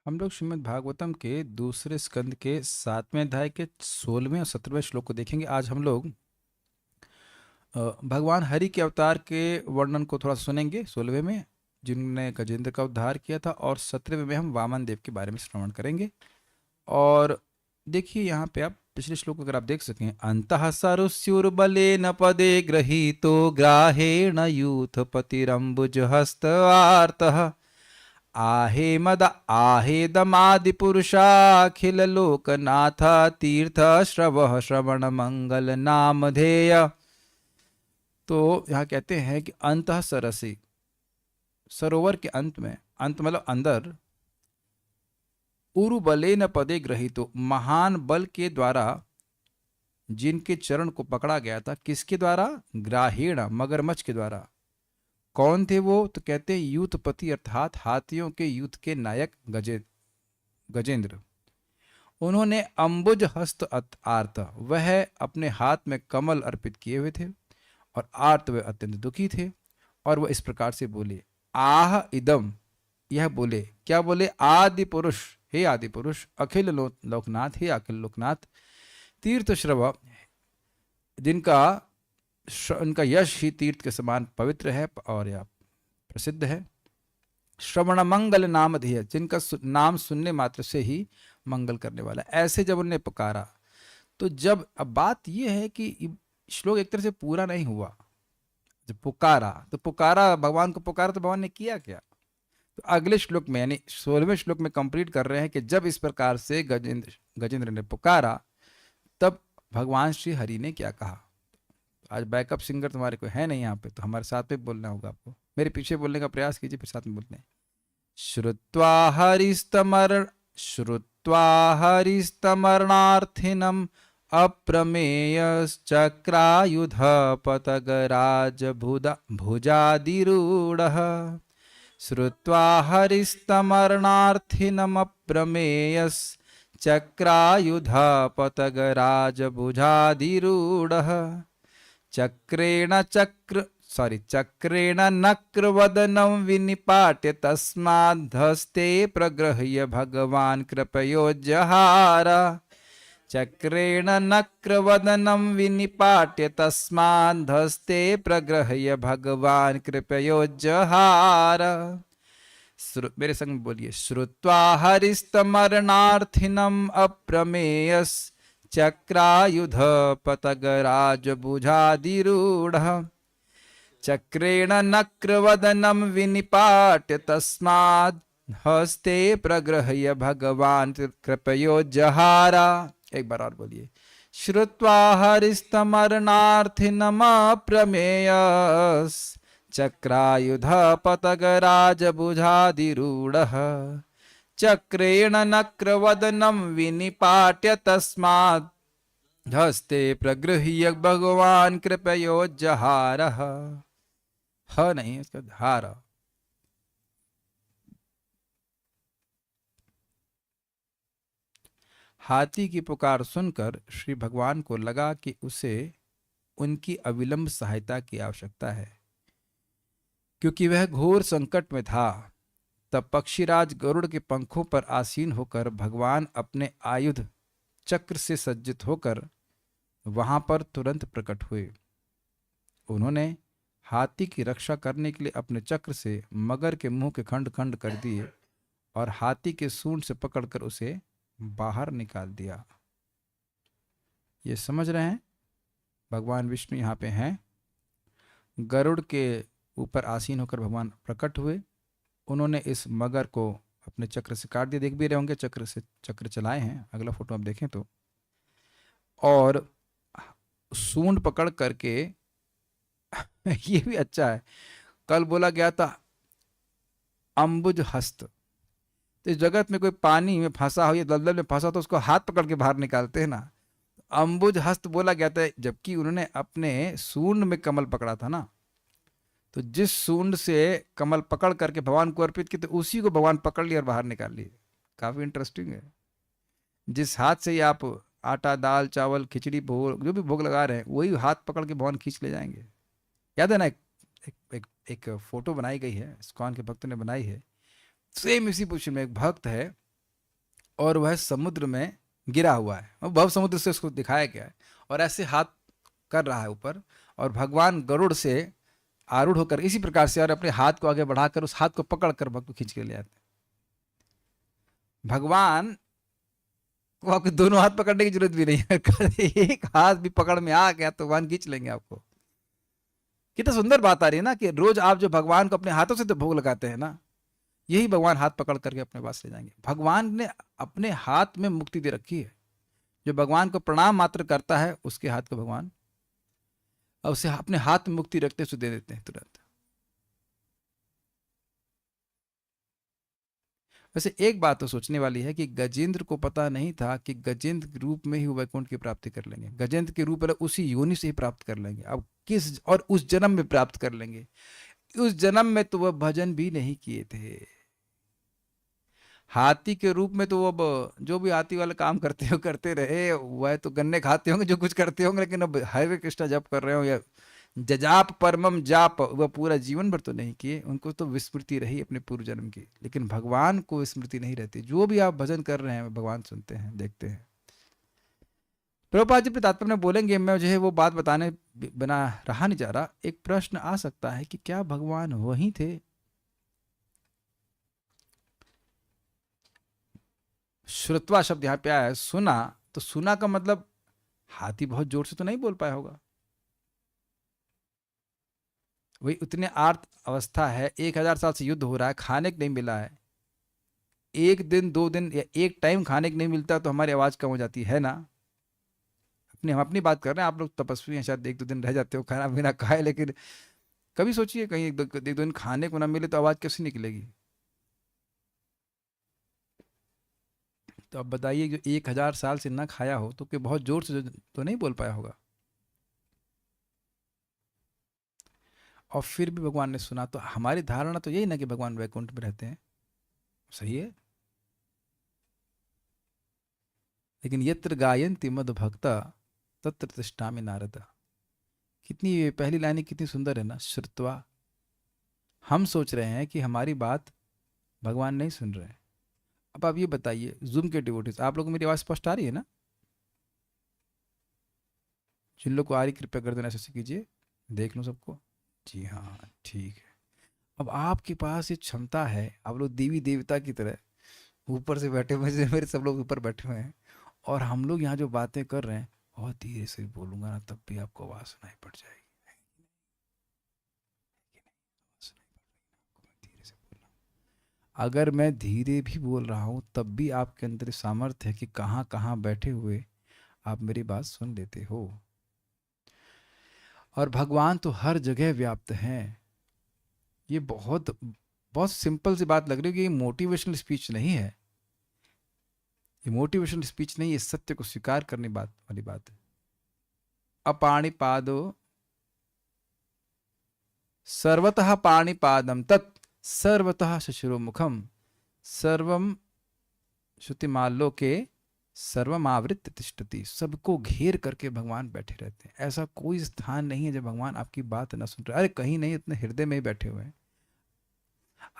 हम लोग श्रीमद् भागवतम के दूसरे स्कंद के 7वें अध्याय के 16वें और 17वें श्लोक को देखेंगे। आज हम लोग भगवान हरि के अवतार के वर्णन को थोड़ा सुनेंगे 16वें में, जिन्होंने गजेंद्र का उद्धार किया था, और 17वें में हम वामन देव के बारे में श्रवण करेंगे। और देखिए यहाँ पे आप पिछले श्लोक अगर आप देख सकें, अंतः सरुस्युर्बलेन पदे गृहीतो ग्राहेण यूथपतिरम्बुज हस्तवार्तः आहेदमादिपुरुषाखिल लोकनाथ तीर्थ श्रवः श्रवण मंगल नामधेय। तो यहाँ कहते हैं कि अंतः सरसी, सरोवर के अंत में, अंत मतलब अंदर, उरु बलेन पदे ग्रहीतो, महान बल के द्वारा जिनके चरण को पकड़ा गया था। किसके द्वारा? ग्राहीण, मगरमच्छ के द्वारा। कौन थे वो? तो कहते हैं यूथपति, अर्थात हाथियों के युद्ध के नायक गजेंद्र। उन्होंने अंबुज हस्त आर्त, वह अपने हाथ में कमल अर्पित किए हुए थे, और आर्त वे अत्यंत दुखी थे, और वह इस प्रकार से बोले, आह इदम, यह बोले, क्या बोले? आदि पुरुष, हे आदि पुरुष, अखिल लोकनाथ, हे अखिल लोकनाथ, तीर्थ श्रव, जिनका उनका यश ही तीर्थ के समान पवित्र है और यह प्रसिद्ध है। श्रवण मंगल नाम ध्येय, जिनका नाम सुनने मात्र से ही मंगल करने वाला। ऐसे जब उन्हें पुकारा, तो जब, अब बात यह है कि श्लोक एक तरह से पूरा नहीं हुआ। जब पुकारा, तो पुकारा, भगवान को पुकारा, तो भगवान ने किया क्या? तो अगले श्लोक में, यानी 16वें श्लोक में कंप्लीट कर रहे हैं कि जब इस प्रकार से गजेंद्र ने पुकारा, तब भगवान श्री हरि ने क्या कहा। आज बैकअप सिंगर तुम्हारे को है नहीं यहाँ पे, तो हमारे साथ में बोलना होगा आपको। मेरे पीछे बोलने का प्रयास कीजिए, फिर साथ में बोलने। श्रुत्वा हरिस्तमरणार्थिनम अप्रमेयश्चक्रायुध पतगराज भुजादिरूढ़। श्रुत्वा हरिस्तमरणार्थिनम अप्रमेयश्चक्रायुध पतगराज भुजादिरूढ़। चक्रेण नक्रवदनं विनिपाट्य तस्माद्धस्ते प्रगृह्य भगवान कृपयोज्जहार। चक्रेण नक्रवदनं विनिपाट्य तस्माद्धस्ते प्रगृह्य भगवान कृपयोज्जहार। मेरे संग बोलिए, श्रुत्वा हरिस्तमरणार्थिनम अप्रमेयस चक्रायुध पतगराज भुजादिरूढ़। चक्रेण नक्रवदनं विनिपाट्य तस्माद् हस्ते प्रगृह्य भगवान कृपयोज्जहारा। एक बार और बोलिए, श्रुत्वा हरिस्तमरणार्थिनम अप्रमेयस् चक्रायुध पतगराज भुजादिरूढ़। चक्रेण नक्रवदनं विनिपाट्य तस्माद् हस्ते प्रगृह्य भगवान कृपयोज्जहार। ह नहीं, इसका धार। हाथी की पुकार सुनकर श्री भगवान को लगा कि उसे उनकी अविलंब सहायता की आवश्यकता है, क्योंकि वह घोर संकट में था। तब पक्षीराज गरुड़ के पंखों पर आसीन होकर भगवान अपने आयुध चक्र से सज्जित होकर वहां पर तुरंत प्रकट हुए। उन्होंने हाथी की रक्षा करने के लिए अपने चक्र से मगर के मुंह के खंड खंड कर दिए और हाथी के सूंड से पकड़कर उसे बाहर निकाल दिया। ये समझ रहे हैं? भगवान विष्णु यहाँ पे हैं, गरुड़ के ऊपर आसीन होकर भगवान प्रकट हुए। उन्होंने इस मगर को अपने चक्र से काट दिया। देख भी रहे होंगे, चक्र से चक्र चलाए हैं, अगला फोटो आप देखें तो। और सूंड पकड़ करके ये भी अच्छा है, कल बोला गया था अंबुज हस्त। तो इस जगत में कोई पानी में फंसा हो या दलदल में फंसा तो उसको हाथ पकड़ के बाहर निकालते हैं ना। अंबुज हस्त बोला गया था, जबकि उन्होंने अपने सूंड में कमल पकड़ा था ना। तो जिस सूंड से कमल पकड़ करके भगवान को अर्पित किए, तो उसी को भगवान पकड़ लिया और बाहर निकाल लिए। काफी इंटरेस्टिंग है। जिस हाथ से ही आप आटा, दाल, चावल, खिचड़ी, भोग, जो भी भोग लगा रहे हैं, वही हाथ पकड़ के भगवान खींच ले जाएंगे। याद है ना, एक फोटो बनाई गई है, इस्कॉन के भक्त ने बनाई है। सेम इसी पोजीशन में एक भक्त है, और वह समुद्र में गिरा हुआ है, और भव समुद्र से उसको दिखाया गया है, और ऐसे हाथ कर रहा है ऊपर, और भगवान गरुड़ से आरूढ़ होकर इसी प्रकार से और अपने हाथ को आगे बढ़ाकर उस हाथ को पकड़कर भक्त को खींच के ले आते हैं। भगवान को आपके दोनों हाथ पकड़ने की जरूरत भी नहीं है, एक हाथ भी पकड़ में आ गया तो भगवान खींच लेंगे आपको। कितना सुंदर बात आ रही है ना, कि रोज आप जो भगवान को अपने हाथों से तो भोग लगाते हैं ना, यही भगवान हाथ पकड़ करके अपने पास ले जाएंगे। भगवान ने अपने हाथ में मुक्ति दे रखी है। जो भगवान को प्रणाम मात्र करता है उसके हाथ को भगवान, और उसे अपने हाथ में मुक्ति रखते उसे दे देते हैं तुरंत। वैसे एक बात तो सोचने वाली है कि गजेंद्र को पता नहीं था कि गजेंद्र के रूप में ही वो वैकुंठ की प्राप्ति कर लेंगे, गजेंद्र के रूप में उसी योनि से ही प्राप्त कर लेंगे। अब किस, और उस जन्म में प्राप्त कर लेंगे। उस जन्म में तो वह भजन भी नहीं किए थे। हाथी के रूप में तो वो अब जो भी हाथी वाले काम करते हो करते रहे, वह तो गन्ने खाते होंगे जो कुछ करते होंगे, लेकिन अब हरे कृष्णा जप कर रहे हो या जजाप परमम जाप, वह पूरा जीवन भर तो नहीं किए। उनको तो विस्मृति रही अपने पूर्व जन्म की, लेकिन भगवान को विस्मृति नहीं रहती। जो भी आप भजन कर रहे हैं भगवान सुनते हैं, देखते हैं। प्रभुपाद जी अपने तात्पर्य में बोलेंगे, मैं मुझे वो बात बताने बिना रहा नहीं जा रहा। एक प्रश्न आ सकता है कि क्या भगवान वही थे? श्रुत्वा शब्द यहाँ पे आया है, सुना, तो सुना का मतलब हाथी बहुत जोर से तो नहीं बोल पाया होगा। वही उतने आर्त अवस्था है, 1000 साल से युद्ध हो रहा है, खाने को नहीं मिला है, एक दिन 2 दिन या एक टाइम खाने को नहीं मिलता तो हमारी आवाज कम हो जाती है ना। हम अपनी बात कर रहे हैं, आप लोग तपस्वी हैं, शायद 1-2 दिन रह जाते हो खाना पीना खाए, लेकिन कभी सोचिए कहीं 1-2 दिन खाने को ना मिले तो आवाज कैसे निकलेगी? तो अब बताइए, जो 1000 साल से ना खाया हो तो कि बहुत जोर से तो नहीं बोल पाया होगा। और फिर भी भगवान ने सुना, तो हमारी धारणा तो यही ना कि भगवान वैकुंठ में रहते हैं। सही है, लेकिन यत्र गायन्ति मद भक्ता तत्र तिष्ठामि नारद। कितनी ये पहली लाइन कितनी सुंदर है ना, श्रुत्वा। हम सोच रहे हैं कि हमारी बात भगवान नहीं सुन रहे हैं। अब आप ये बताइए, जूम के डिवोटीज, आप लोगों को मेरी आवाज स्पष्ट आ रही है ना? जिन लोग को आ रही कृपया कर देना, ऐसे कीजिए, देख लो सबको। जी हाँ, ठीक है। अब आपके पास ये क्षमता है, आप लोग देवी देवता की तरह ऊपर से बैठे हुए, जैसे मेरे सब लोग ऊपर बैठे हुए हैं, और हम लोग यहाँ जो बातें कर रहे हैं, बहुत धीरे से बोलूंगा ना तब भी आपको आवाज सुनाई पड़ जाएगी। धीरे से बोलना, अगर मैं धीरे भी बोल रहा हूँ तब भी आपके अंदर सामर्थ्य है कि कहाँ कहाँ बैठे हुए आप मेरी बात सुन लेते हो। और भगवान तो हर जगह व्याप्त हैं। ये बहुत बहुत सिंपल सी बात लग रही है कि ये मोटिवेशनल स्पीच नहीं है। ये मोटिवेशनल स्पीच नहीं है, सत्य को स्वीकार करने बात वाली बात है। अपाणिपादो सर्वतः पाणिपादम तत् सर्वतः शशिरोमुखम सर्वम श्रुतिमालोके सर्वमावृत्य तिष्ठति। सबको घेर करके भगवान बैठे रहते हैं। ऐसा कोई स्थान नहीं है जब भगवान आपकी बात ना सुन रहे। अरे कहीं नहीं, इतने हृदय में ही बैठे हुए हैं।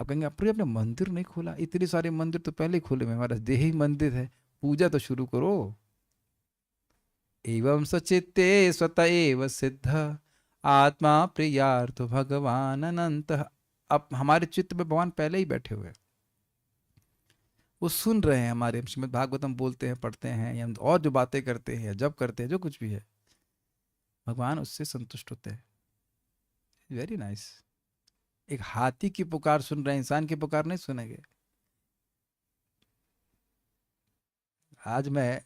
आप कहेंगे अपने मंदिर नहीं खोला? इतने सारे मंदिर तो पहले ही खोले हुए, हमारा देही मंदिर है, पूजा तो शुरू करो। एवं सचित्ते स्वत एव सिद्ध आत्मा प्रियार्थ भगवान अनंत। अब हमारे चित्त में भगवान पहले ही बैठे हुए हैं, वो सुन रहे हैं हमारे श्रीमद् भागवतम बोलते हैं, पढ़ते हैं, या हम और जो बातें करते हैं, जब करते हैं, जो कुछ भी है, भगवान उससे संतुष्ट होते हैं। Very nice. एक हाथी की पुकार सुन रहे हैं, इंसान की पुकार नहीं सुनेंगे। आज मैं,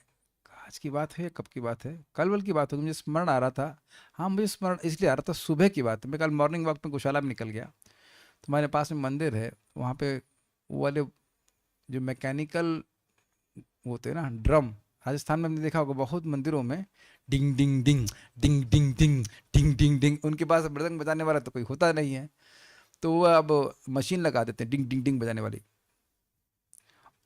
आज की बात है या कब की बात है, कल वल की बात होगी, मुझे स्मरण आ रहा था। हाँ, मुझे स्मरण इसलिए आ रहा था, सुबह की बात है। मैं कल मॉर्निंग वॉक में गौशाला में निकल गया, तो हमारे पास में मंदिर है, वहाँ पे वो वाले जो मैकेनिकल होते हैं ना ड्रम, राजस्थान में हमने देखा होगा बहुत मंदिरों में, डिंग डिंग डिंग डिंग डिंग डिंग डिंग डिंग डिंग। उनके पास मृदंग बजाने वाला तो कोई होता नहीं है, तो वो अब मशीन लगा देते हैं डिंग डिंग डिंग बजाने वाली।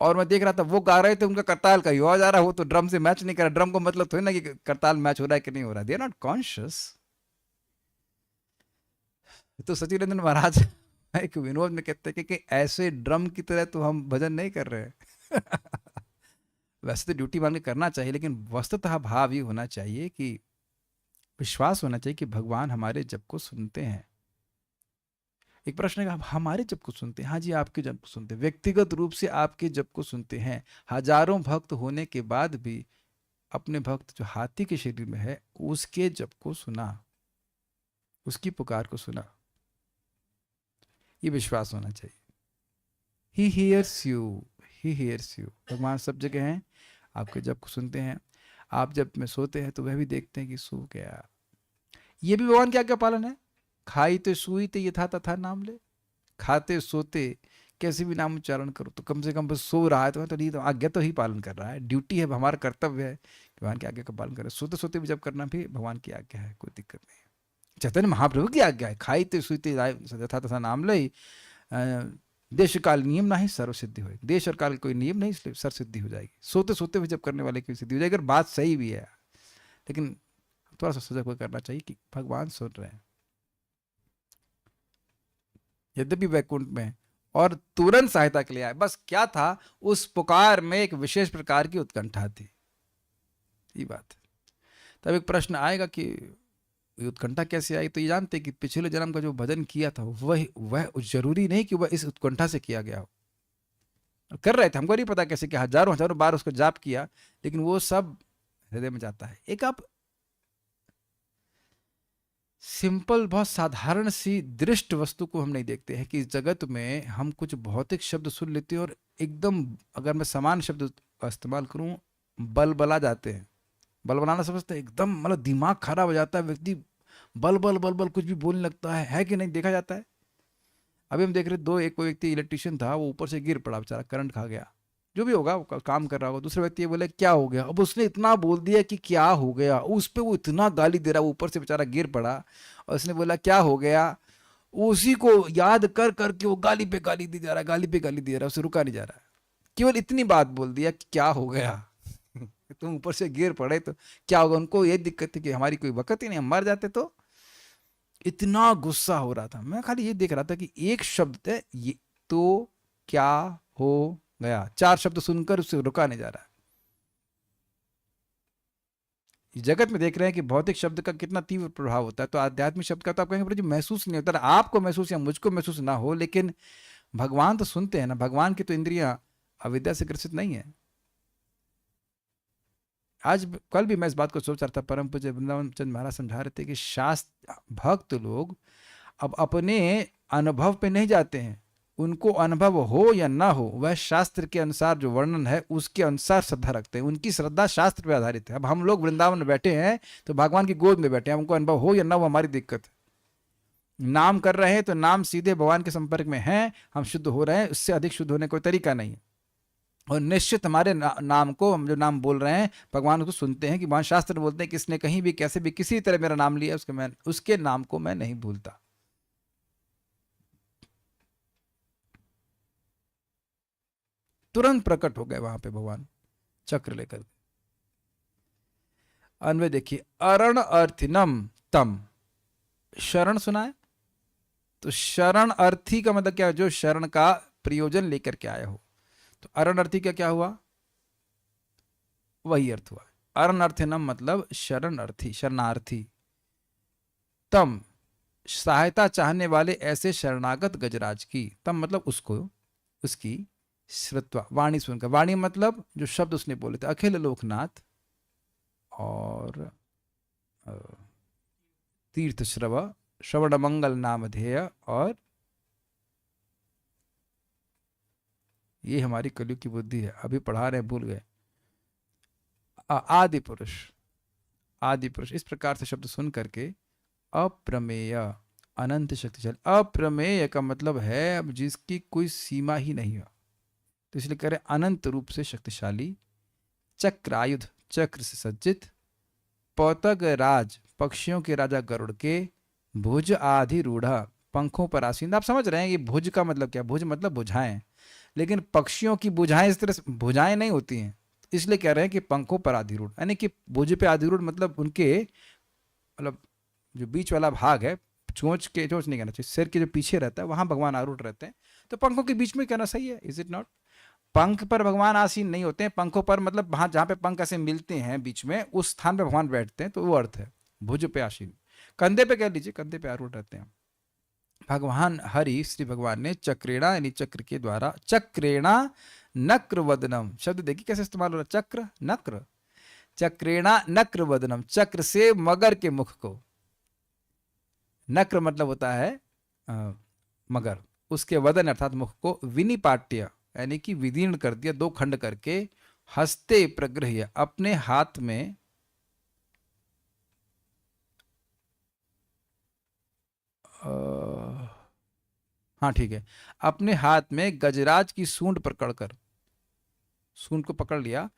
और मैं देख रहा था वो गा रहे थे, उनका करताल का ही आवाज आ रहा, वो तो ड्रम से मैच नहीं कर रहा। ड्रम को मतलब थोड़ी ना कि करताल मैच हो रहा है कि नहीं हो रहा है, दे आर नॉट कॉन्शियस। तो सचिदानंद महाराज एक विनोद में कहते हैं कि ऐसे ड्रम की तरह तो हम भजन नहीं कर रहे हैं। वैसे तो ड्यूटी मान के करना चाहिए, लेकिन वस्तुतः भाव ये होना चाहिए कि विश्वास होना चाहिए कि भगवान हमारे जप को सुनते हैं। एक प्रश्न है कि हमारे जप को सुनते हैं? हाँ जी, आपके जप को सुनते हैं, व्यक्तिगत रूप से आपके जप को सुनते हैं। हजारों भक्त होने के बाद भी अपने भक्त जो हाथी के शरीर में है उसके जप को सुना, उसकी पुकार को सुना। ये विश्वास होना चाहिए। He hears you, he hears you. भगवान सब जगह हैं, आपके जप को सुनते हैं। आप जब में सोते हैं तो वह भी देखते हैं कि सो गया। ये भी भगवान की आज्ञा पालन है। खाई तो सुई तो यथा तथा नाम ले। खाते सोते कैसे भी नाम उच्चारण करो, तो कम से कम बस सो रहा है तो नहीं, तो आज्ञा तो ही पालन कर रहा है। ड्यूटी है, हमारा कर्तव्य है भगवान की आज्ञा का पालन करें। सोते सोते भी जब करना भी भगवान की आज्ञा है, कोई दिक्कत नहीं है। चैतन्य महाप्रभु की आज्ञा है, खाई तो सुई यथा तथा नाम ले। देश काल नियम ना ही सर्व सिद्धि हो। देश और काल कोई नियम नहीं, इसलिए सर्व सिद्धि हो जाएगी। सोते सोते भी जब करने वाले की सिद्धि हो जाएगी। अगर बात सही भी है, लेकिन थोड़ा सा सजग होकर करना चाहिए कि भगवान सुन रहे हैं, यद्यपि वैकुंठ में, और तुरंत सहायता के लिए आए। बस क्या था, उस पुकार में एक विशेष प्रकार की उत्कंठा थी, ये बात। तब एक प्रश्न आएगा कि उत्कंठा कैसे आई? तो ये जानते कि पिछले जन्म का जो भजन किया था वह जरूरी नहीं कि वह इस उत्कंठा से किया गया हो। कर रहे थे, हमको नहीं पता कैसे, कि हजारों हजारों बार उसको जाप किया, लेकिन वो सब हृदय में जाता है। एक आप सिंपल, बहुत साधारण सी दृष्ट वस्तु को हम नहीं देखते हैं कि इस जगत में हम कुछ भौतिक शब्द सुन लेते हैं और एकदम, अगर मैं समान शब्द का इस्तेमाल करूं, बलबला जाते हैं। बलबलाना समझते हैं, एकदम मतलब दिमाग खराब हो जाता है, व्यक्ति बल बल बल बल कुछ भी बोलने लगता है कि नहीं? देखा जाता है। अभी हम देख रहे दो, एक व्यक्ति इलेक्ट्रिशियन था, वो ऊपर से गिर पड़ा, बेचारा करंट खा गया। जो भी होगा, वो काम कर रहा होगा। दूसरे व्यक्ति ये बोले क्या हो गया? अब उसने इतना बोल दिया कि क्या हो गया, उस पर वो इतना गाली दे रहा, ऊपर से बेचारा गिर पड़ा और उसने बोला क्या हो गया। उसी को याद कर करके वो गाली पे गाली दी जा रहा है, गाली पे गाली दे रहा है, उसे रुका नहीं जा रहा है। केवल इतनी बात बोल दिया कि क्या हो गया। तुम ऊपर से गिर पड़े तो क्या होगा? उनको ये दिक्कत थी कि हमारी कोई वक्त ही नहीं, हम मर जाते। तो इतना गुस्सा हो रहा था। मैं खाली ये देख रहा था कि एक शब्द थे ये, तो क्या हो गया, 4 शब्द सुनकर उससे रुका नहीं जा रहा। जगत में देख रहे हैं कि भौतिक शब्द का कितना तीव्र प्रभाव होता है, तो आध्यात्मिक शब्द का तो आप कहेंगे जो महसूस नहीं होता, आपको महसूस या मुझको महसूस ना हो, लेकिन भगवान तो सुनते हैं ना। भगवान की तो इंद्रियां अविद्या से ग्रसित नहीं है। आज कल भी मैं इस बात को सोच रहा था, परम पूज्य वृंदावन चंद महाराज समझा रहे थे कि शास्त्र भक्त लोग अब अपने अनुभव पे नहीं जाते हैं। उनको अनुभव हो या ना हो, वह शास्त्र के अनुसार जो वर्णन है उसके अनुसार श्रद्धा रखते हैं। उनकी श्रद्धा शास्त्र पे आधारित है। अब हम लोग वृंदावन में बैठे हैं तो भगवान की गोद में बैठे हैं, हमको अनुभव हो या ना हो हमारी दिक्कत है। नाम कर रहे हैं तो नाम सीधे भगवान के संपर्क में है, हम शुद्ध हो रहे हैं, उससे अधिक शुद्ध होने का कोई तरीका नहीं है। और निश्चित हमारे नाम को, हम जो नाम बोल रहे हैं, भगवान उसको सुनते हैं कि भगवान शास्त्र बोलते हैं कि इसने कहीं भी कैसे भी किसी तरह मेरा नाम लिया, उसके नाम को मैं नहीं भूलता। तुरंत प्रकट हो गए वहां पे भगवान चक्र लेकर। अन्वय देखिए, अरण अर्थिनम तम। शरण सुना है, तो शरण अर्थी का मतलब क्या है? जो शरण का प्रयोजन लेकर के आया हो। तो अरण अर्थी का क्या हुआ? वही अर्थ हुआ। अरण अर्थिनम मतलब शरण अर्थी, शरणार्थी। तम, सहायता चाहने वाले ऐसे शरणागत गजराज की। तम मतलब उसको, उसकी श्रुत्वा, वाणी सुनकर। वाणी मतलब जो शब्द उसने बोले थे, अखिल लोकनाथ और तीर्थ श्रव, श्रवण मंगल नामधेय, और ये हमारी कलयुग की बुद्धि है, अभी पढ़ा रहे भूल गए। आदि पुरुष, आदि पुरुष। इस प्रकार से शब्द सुन करके अप्रमेय, अनंत शक्तिशाली। अप्रमेय का मतलब है अब जिसकी कोई सीमा ही नहीं हो, तो इसलिए कह रहे अनंत रूप से शक्तिशाली। चक्रायुध, चक्र से सज्जित। पौतग राज, पक्षियों के राजा गरुड़ के। भुज आधि रूढ़ा, पंखों पर आसीन। आप समझ रहे हैं ये भुज का मतलब क्या? भुज मतलब भुजाएं, लेकिन पक्षियों की भुजाएं इस तरह से भुजाएं नहीं होती हैं, इसलिए कह रहे हैं कि पंखों पर आधिरूढ़, यानी कि भुज पे आधिरूढ़ मतलब उनके, मतलब जो बीच वाला भाग है, चोंच नहीं कहना चाहिए, सिर के जो पीछे रहता है वहां भगवान आरूढ़ रहते हैं, तो पंखों के बीच में कहना सही है। Is it not? पंख पर भगवान आसीन नहीं होते हैं, पंखों पर मतलब वहां जहां पे पंख ऐसे मिलते हैं बीच में, उस स्थान पे भगवान बैठते हैं, तो वो अर्थ है। भुज पे आसीन, कंधे पे कह लीजिए, कंधे पे आरूढ़ रहते हैं। भगवान हरि श्री भगवान ने चक्रेणा यानी चक्र के द्वारा, चक्रेणा नक्र वदनम, शब्द देखिए कैसे इस्तेमाल हो रहा है, चक्र नक्र, चक्रेणा नक्र वदनम, चक्र से मगर के मुख को, नक्र मतलब होता है मगर, उसके वदन अर्थात मुख को, विनिपाट्य यानी कि विदीर्ण कर दिया, दो खंड करके, हस्ते प्रगृह्य अपने हाथ में, हाँ ठीक है, अपने हाथ में गजराज की सूंड पकड़कर, सूंड को पकड़ लिया,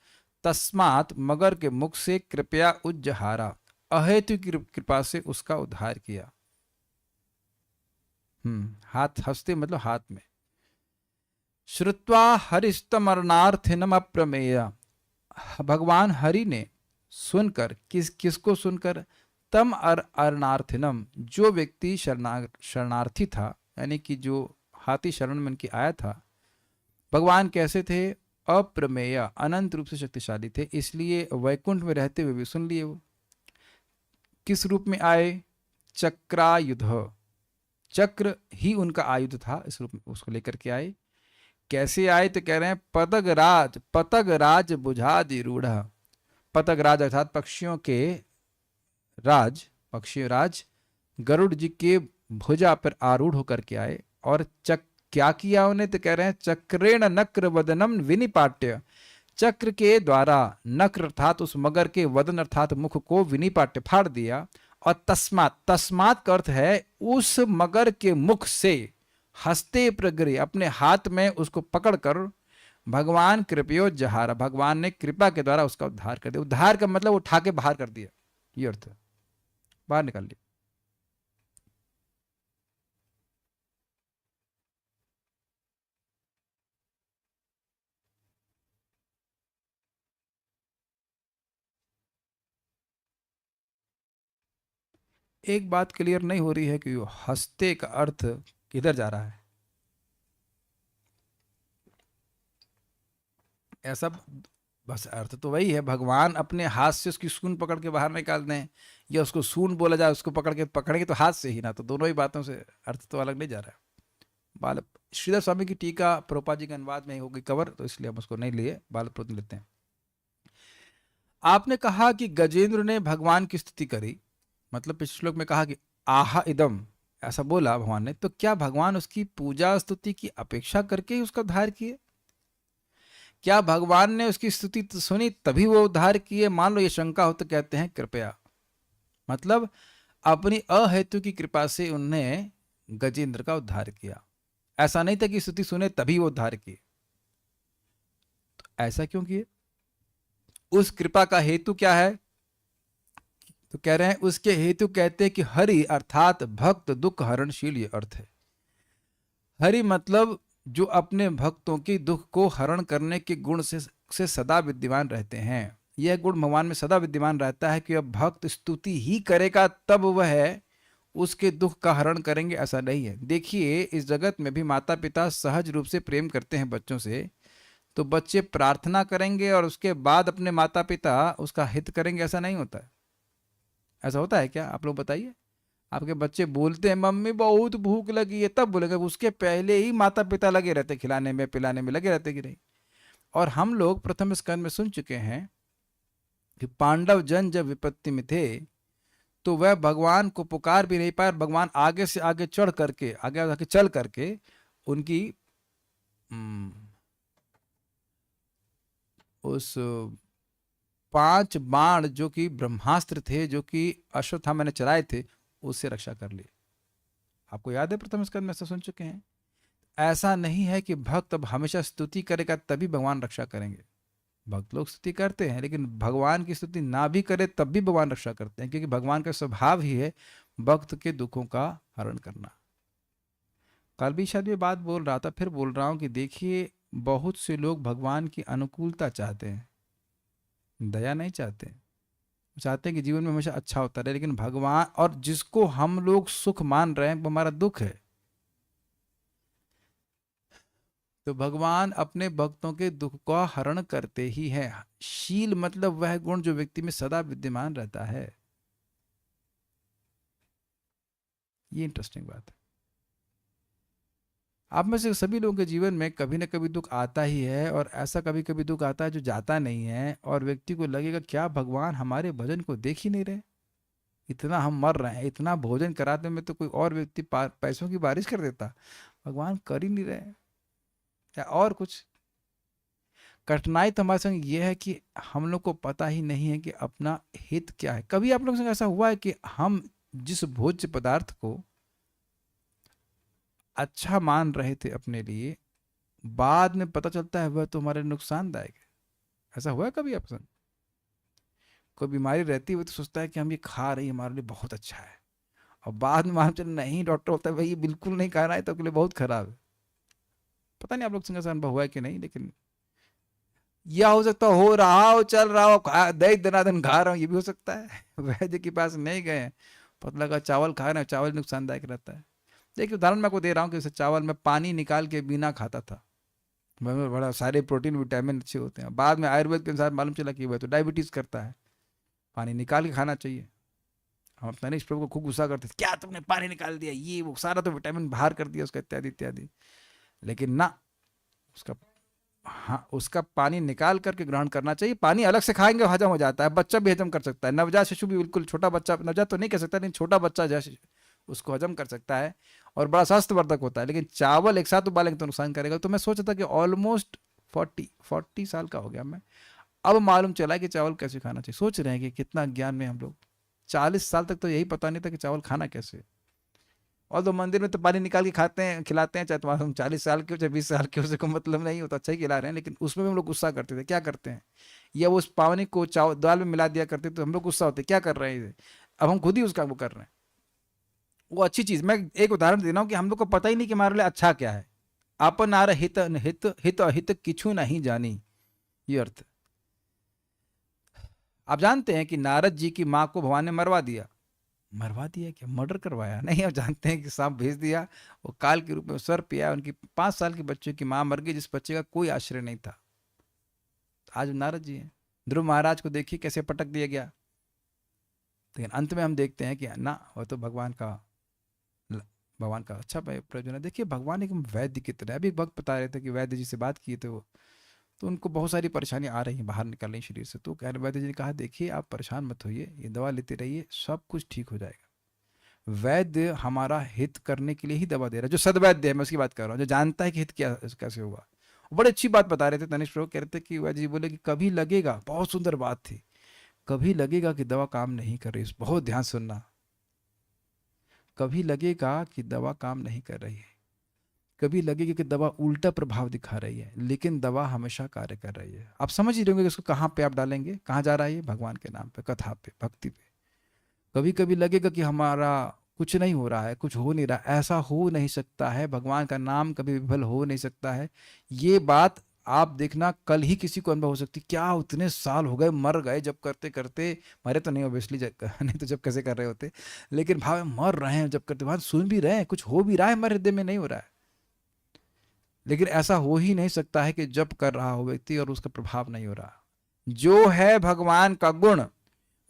तस्मात मगर के मुख से कृपया उज्जहारा, अहेतु की कृपा से उसका उद्धार किया। हाथ, हस्ते मतलब हाथ में। श्रुत्वा हरिस्तमरणार्थिनम अप्रमेय, भगवान हरि ने सुनकर, किसको सुनकर, तम अरणार्थिनम, जो व्यक्ति शरणार्थी था, यानी कि जो हाथी शरण में उनकी आया था। भगवान कैसे थे, अप्रमेय अनंत रूप से शक्तिशाली थे, इसलिए वैकुंठ में रहते हुए भी सुन लिए वो। किस रूप में आए, चक्रायुध, चक्र ही उनका आयुध था, इस रूप में उसको लेकर के आए। कैसे आए, तो कह रहे हैं पतग राज बुझादि रूढ़, पतग राज अर्थात पक्षियों के राज, पक्षी राज गरुड़ जी के भुजा पर आरूढ़ होकर के आए। और क्या किया उन्हें, तो कह रहे हैं चक्रेण नक्र वदनम विनिपाट्य, चक्र के द्वारा नक्र अर्थात उस मगर के वदन अर्थात मुख को विनिपाट्य फाड़ दिया। और तस्मात का अर्थ है उस मगर के मुख से, हस्ते प्रगृह्य अपने हाथ में उसको पकड़कर, भगवान कृपयो जहारा, भगवान ने कृपा के द्वारा उसका उद्धार कर दिया। उद्धार का मतलब उठा के बाहर कर दिया, ये अर्थ है, बाहर निकाल लिया। एक बात क्लियर नहीं हो रही है कि हस्ते का अर्थ किधर जा रहा है। ऐसा बस अर्थ तो वही है, भगवान अपने हाथ से उसकी सूंड पकड़ के बाहर निकाल दें, या उसको सूंड बोला जाए, उसको पकड़ेंगे तो हाथ से ही ना, तो दोनों ही बातों से अर्थ तो अलग नहीं जा रहा है। बाल श्रीधर स्वामी की टीका प्रोपा जी के अनुवाद में ही होगी कवर, तो इसलिए हम उसको नहीं लिए, बाल प्रोत लेते हैं। आपने कहा कि गजेंद्र ने भगवान की स्तुति करी, मतलब पिछले श्लोक में कहा कि आहा इदम, ऐसा बोला भगवान ने, तो क्या भगवान उसकी पूजा स्तुति की अपेक्षा करके ही उसका उद्धार किए? क्या भगवान ने उसकी स्तुति सुनी तभी वो उद्धार किए? मान लो ये शंका हो तो कहते हैं कृपया, मतलब अपनी अहेतु की कृपा से उन्होंने गजेंद्र का उद्धार किया। ऐसा नहीं था कि स्तुति सुने तभी वो उद्धार किए। तो ऐसा क्यों किए? उस कृपा का हेतु क्या है? तो कह रहे हैं उसके हेतु कहते हैं कि हरि अर्थात भक्त दुख हरणशील, ये अर्थ है। हरि मतलब जो अपने भक्तों की दुख को हरण करने के गुण से सदा विद्यमान रहते हैं। यह गुण भगवान में सदा विद्यमान रहता है कि अब भक्त स्तुति ही करेगा तब वह उसके दुख का हरण करेंगे, ऐसा नहीं है। देखिए इस जगत में भी माता पिता सहज रूप से प्रेम करते हैं बच्चों से, तो बच्चे प्रार्थना करेंगे और उसके बाद अपने माता पिता उसका हित करेंगे, ऐसा नहीं होता है। ऐसा होता है क्या, आप लोग बताइए। आपके बच्चे बोलते हैं मम्मी बहुत भूख लगी है, तब बोलेंगे, उसके पहले ही माता पिता लगे रहते खिलाने में पिलाने में लगे रहते कि नहीं। और हम लोग प्रथम स्कंद में सुन चुके हैं कि पांडव जन जब विपत्ति में थे तो वह भगवान को पुकार भी नहीं पाए, भगवान आगे से आगे चढ़ करके आगे आगे चल करके उनकी उस 5 बाण जो कि ब्रह्मास्त्र थे, जो कि अश्वत्थामा ने चलाए थे, उससे रक्षा कर ली। आपको याद है प्रथम स्कंद में ऐसा सुन चुके हैं। ऐसा नहीं है कि भक्त अब हमेशा स्तुति करेगा तभी भगवान रक्षा करेंगे। भक्त लोग स्तुति करते हैं, लेकिन भगवान की स्तुति ना भी करे तब भी भगवान रक्षा करते हैं, क्योंकि भगवान का स्वभाव ही है भक्त के दुखों का हरण करना। कल भी शायद ये बात बोल रहा था, फिर बोल रहा हूं कि देखिए बहुत से लोग भगवान की अनुकूलता चाहते हैं, दया नहीं चाहते। चाहते हैं कि जीवन में हमेशा अच्छा होता रहे, लेकिन भगवान और जिसको हम लोग सुख मान रहे हैं वो हमारा दुख है। तो भगवान अपने भक्तों के दुख का हरण करते ही हैं। शील मतलब वह गुण जो व्यक्ति में सदा विद्यमान रहता है। ये इंटरेस्टिंग बात है। आप में से सभी लोगों के जीवन में कभी ना कभी दुख आता ही है, और ऐसा कभी कभी दुख आता है जो जाता नहीं है, और व्यक्ति को लगेगा क्या भगवान हमारे भजन को देख ही नहीं रहे। इतना हम मर रहे हैं, इतना भोजन कराते में तो कोई और व्यक्ति पैसों की बारिश कर देता, भगवान कर ही नहीं रहे। या और कुछ कठिनाई तो हमारे संग ये है कि हम लोग को पता ही नहीं है कि अपना हित क्या है। कभी आप लोगों के संग ऐसा हुआ है कि हम जिस भोज्य पदार्थ को अच्छा मान रहे थे अपने लिए, बाद में पता चलता है वह तो हमारे नुकसानदायक है? ऐसा हुआ है कभी आप संग? कोई बीमारी रहती है वो तो सोचता है कि हम ये खा रही हमारे लिए बहुत अच्छा है, और बाद में मालूम चल नहीं, डॉक्टर बोलता है भाई ये बिल्कुल नहीं खाना है, तो आपके लिए बहुत खराब है। पता नहीं आप लोग संग ऐसा अनुभव हुआ है कि नहीं, लेकिन या हो सकता हो रहा हो, चल रहा हो, दही दनादन खा रहा हूँ, ये भी हो सकता है। वैद्य के पास नहीं गए, पता लगा चावल खा रहे हैं, चावल नुकसानदायक रहता है। देखिए उदाहरण मैं आपको दे रहा हूँ कि जैसे चावल में पानी निकाल के बिना खाता था, बड़ा सारे प्रोटीन विटामिन अच्छे होते हैं, बाद में आयुर्वेद के अनुसार मालूम चला कि वह तो डायबिटीज करता है, पानी निकाल के खाना चाहिए। हम अपना नहीं, इस प्रभु को खूब गुस्सा करते थे, क्या तुमने पानी निकाल दिया, ये वो सारा तो विटामिन बाहर कर दिया उसका, इत्यादि इत्यादि। लेकिन ना, उसका, हाँ, उसका पानी निकाल करके ग्रहण करना चाहिए। पानी अलग से खाएंगे हजम हो जाता है, बच्चा भी हजम कर सकता है, नवजात शिशु भी, बिल्कुल छोटा बच्चा, नवजात तो नहीं कह सकता लेकिन छोटा बच्चा जैसे उसको हजम कर सकता है, और बड़ा स्वास्थ्यवर्धक होता है। लेकिन चावल एक साथ उबालेंगे तो नुकसान करेगा। तो मैं सोचा था कि ऑलमोस्ट 40 साल का हो गया मैं, अब मालूम चला कि चावल कैसे खाना चाहिए। सोच रहे हैं कि कितना ज्ञान में हम लोग। 40 साल तक तो यही पता नहीं था कि चावल खाना कैसे। और तो मंदिर में तो पानी निकाल के खाते हैं, खिलाते हैं, चाहे तुम्हारा हम 40 साल के हो चाहे 20 साल के हो, उससे कोई मतलब नहीं होता, अच्छा ही खिला रहे हैं। लेकिन उसमें भी हम लोग गुस्सा करते थे, क्या करते हैं, या वो उस पानी को चावल दाल में मिला दिया करते, तो हम लोग गुस्सा होते क्या कर रहे हैं। अब हम खुद ही उसका वो कर रहे हैं। वो अच्छी चीज, मैं एक उदाहरण दे रहा हूँ कि हम लोग को पता ही नहीं कि हमारे लिए अच्छा क्या है। अपन आ रहे हित हित हित अहित किछु नहीं जानी, ये अर्थ। आप जानते हैं कि नारद जी की माँ को भगवान ने मरवा दिया। मरवा दिया क्या, मर्डर करवाया नहीं, आप जानते हैं कि सांप भेज दिया, वो काल के रूप में सर पिया, उनकी 5 साल के बच्चे की माँ मर गई, जिस बच्चे का कोई आश्रय नहीं था। आज नारद जी हैं। ध्रुव महाराज को देखिए कैसे पटक दिया गया। लेकिन अंत में हम देखते हैं कि ना, वह तो भगवान का अच्छा प्रयोजन है। देखिए भगवान एक वैद्य की तरह। अभी भक्त बता रहे थे कि वैद्य जी से बात किए थे वो, तो उनको बहुत सारी परेशानी आ रही है, बाहर निकल रही शरीर से। तो कह रहे, वैद्य जी ने कहा देखिए आप परेशान मत होइए, ये दवा लेते रहिए, सब कुछ ठीक हो जाएगा। वैद्य हमारा हित करने के लिए ही दवा दे रहा है, जो सदवैद्य है, मैं उसकी बात कर रहा हूँ, जो जानता है कि हित क्या कैसे होगा। बड़ी अच्छी बात बता रहे थे तनिष्ठ प्रभु, कह रहे थे कि वैद्य जी बोले कि कभी लगेगा, बहुत सुंदर बात थी, कभी लगेगा कि दवा काम नहीं कर रही, बहुत ध्यान सुनना, कभी लगेगा कि दवा काम नहीं कर रही है, कभी लगेगा कि दवा उल्टा प्रभाव दिखा रही है, लेकिन दवा हमेशा कार्य कर रही है। आप समझ ही रहोगे कि इसको कहाँ पे आप डालेंगे, कहाँ जा रहा है ये, भगवान के नाम पे, कथा पे, भक्ति पे। कभी कभी लगेगा कि हमारा कुछ नहीं हो रहा है, कुछ हो नहीं रहा, ऐसा हो नहीं सकता है, भगवान का नाम कभी विफल हो नहीं सकता है। ये बात आप देखना कल ही किसी को अनुभव हो सकती, क्या उतने साल हो गए, मर गए जब करते करते, मरे तो नहीं ऑब्वियसली, नहीं तो जब कैसे कर रहे होते, लेकिन भाव मर रहे हैं जब करते, भाव सुन भी रहे हैं, कुछ हो भी रहा है, हमारे हृदय में नहीं हो रहा है। लेकिन ऐसा हो ही नहीं सकता है कि जब कर रहा हो व्यक्ति और उसका प्रभाव नहीं हो रहा। जो है भगवान का गुण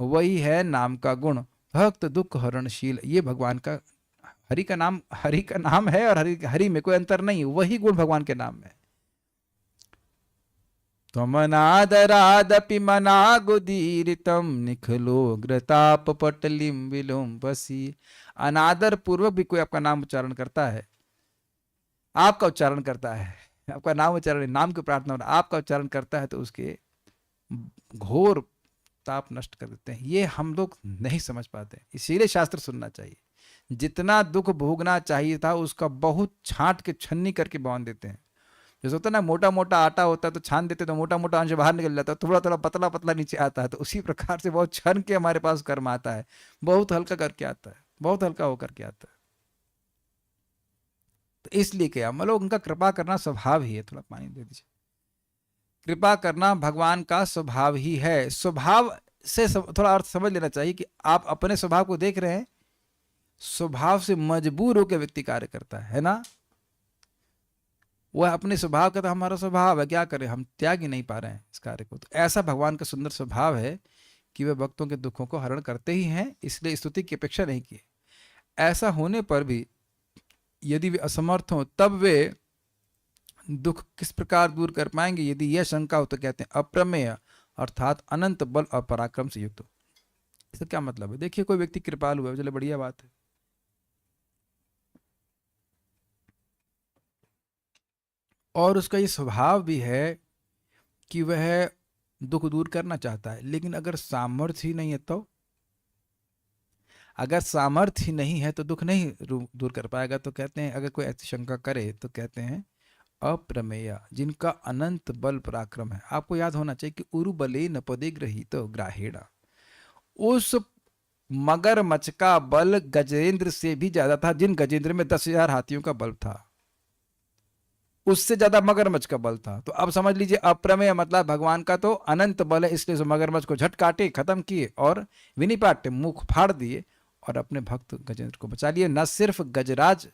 वही है नाम का गुण, भक्त दुख हरणशील, ये भगवान का, हरि का नाम है, और हरि हरि में कोई अंतर नहीं, वही गुण भगवान के नाम में। त्वमनादरादपि मनागुदीरितम निखलोग्रताप पटलिम विलोम्बसी। अनादर पूर्वक भी कोई आपका नाम उच्चारण करता है, आपका उच्चारण करता है, आपका नाम उच्चारण, नाम की प्रार्थना, आपका उच्चारण करता है, तो उसके घोर ताप नष्ट कर देते हैं। ये हम लोग नहीं समझ पाते, इसीलिए शास्त्र सुनना चाहिए। जितना दुख भोगना चाहिए था उसका बहुत छांट के छन्नी करके बांध देते हैं। जैसे होता है ना, मोटा मोटा आटा होता है तो छान देते तो मोटा मोटा अंश बाहर निकल जाता है, थोड़ा थोड़ा पतला पतला नीचे आता है। तो उसी प्रकार से बहुत छन के हमारे पास कर्म आता है, बहुत हल्का करके आता है, बहुत हल्का होकर के आता है। तो इसलिए क्या, हम लोग उनका कृपा करना स्वभाव ही है। थोड़ा पानी दे दीजिए। कृपा करना भगवान का स्वभाव ही है। स्वभाव से थोड़ा अर्थ समझ लेना चाहिए कि आप अपने स्वभाव को देख रहे हैं, स्वभाव से मजबूर होकर व्यक्ति कार्य करता है ना। वह अपने स्वभाव का, तो हमारा स्वभाव है, क्या करें, हम त्याग ही नहीं पा रहे हैं इस कार्य को। तो ऐसा भगवान का सुंदर स्वभाव है कि वे भक्तों के दुखों को हरण करते ही हैं, इसलिए स्तुति की अपेक्षा नहीं की। ऐसा होने पर भी यदि वे असमर्थ हों, तब वे दुख किस प्रकार दूर कर पाएंगे? यदि यह शंका हो तो कहते हैं अप्रमेय अर्थात अनंत बल और पराक्रम से युक्त हो। इसका क्या मतलब है? देखिए, कोई व्यक्ति कृपालु है, चलो बढ़िया बात है, और उसका ये स्वभाव भी है कि वह दुख दूर करना चाहता है, लेकिन अगर सामर्थ्य ही नहीं है तो, अगर सामर्थ्य ही नहीं है तो दुख नहीं दूर कर पाएगा। तो कहते हैं, अगर कोई ऐसी शंका करे तो कहते हैं अप्रमेय, जिनका अनंत बल पराक्रम है। आपको याद होना चाहिए कि उरु बले न पदे ग्रहीत ग्राहेणा, उस मगरमच्छ का बल गजेंद्र से भी ज्यादा था। जिन गजेंद्र में 10,000 हाथियों का बल था, उससे ज्यादा मगरमच्छ का बल था। तो अब समझ लीजिए, अप्रमेय मतलब भगवान का तो अनंत बल है, इसलिए उस मगरमच्छ को झट काटे, खत्म किए और विनिपाटे मुख फाड़ दिए और अपने भक्त गजेंद्र को बचा लिए। न सिर्फ गजराज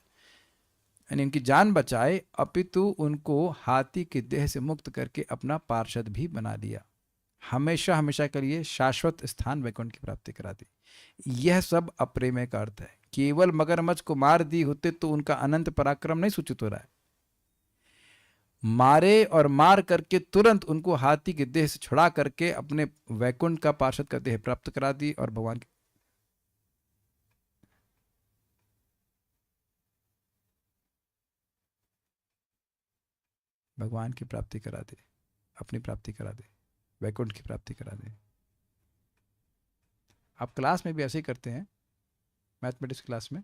यानी उनकी जान बचाए, अपितु उनको हाथी के देह से मुक्त करके अपना पार्षद भी बना लिया, हमेशा हमेशा के लिए शाश्वत स्थान वैकुंठ की प्राप्ति करा दी। यह सब अप्रेमय का अर्थ है। केवल मगरमच्छ को मार दी होते तो उनका अनंत पराक्रम नहीं सूचित हो रहा है। मारे और मार करके तुरंत उनको हाथी के देह से छुड़ा करके अपने वैकुंठ का पार्षद का देह प्राप्त करा दी और भगवान की प्राप्ति करा दे, अपनी प्राप्ति करा दे, वैकुंठ की प्राप्ति करा दे। आप क्लास में भी ऐसे ही करते हैं, मैथमेटिक्स क्लास में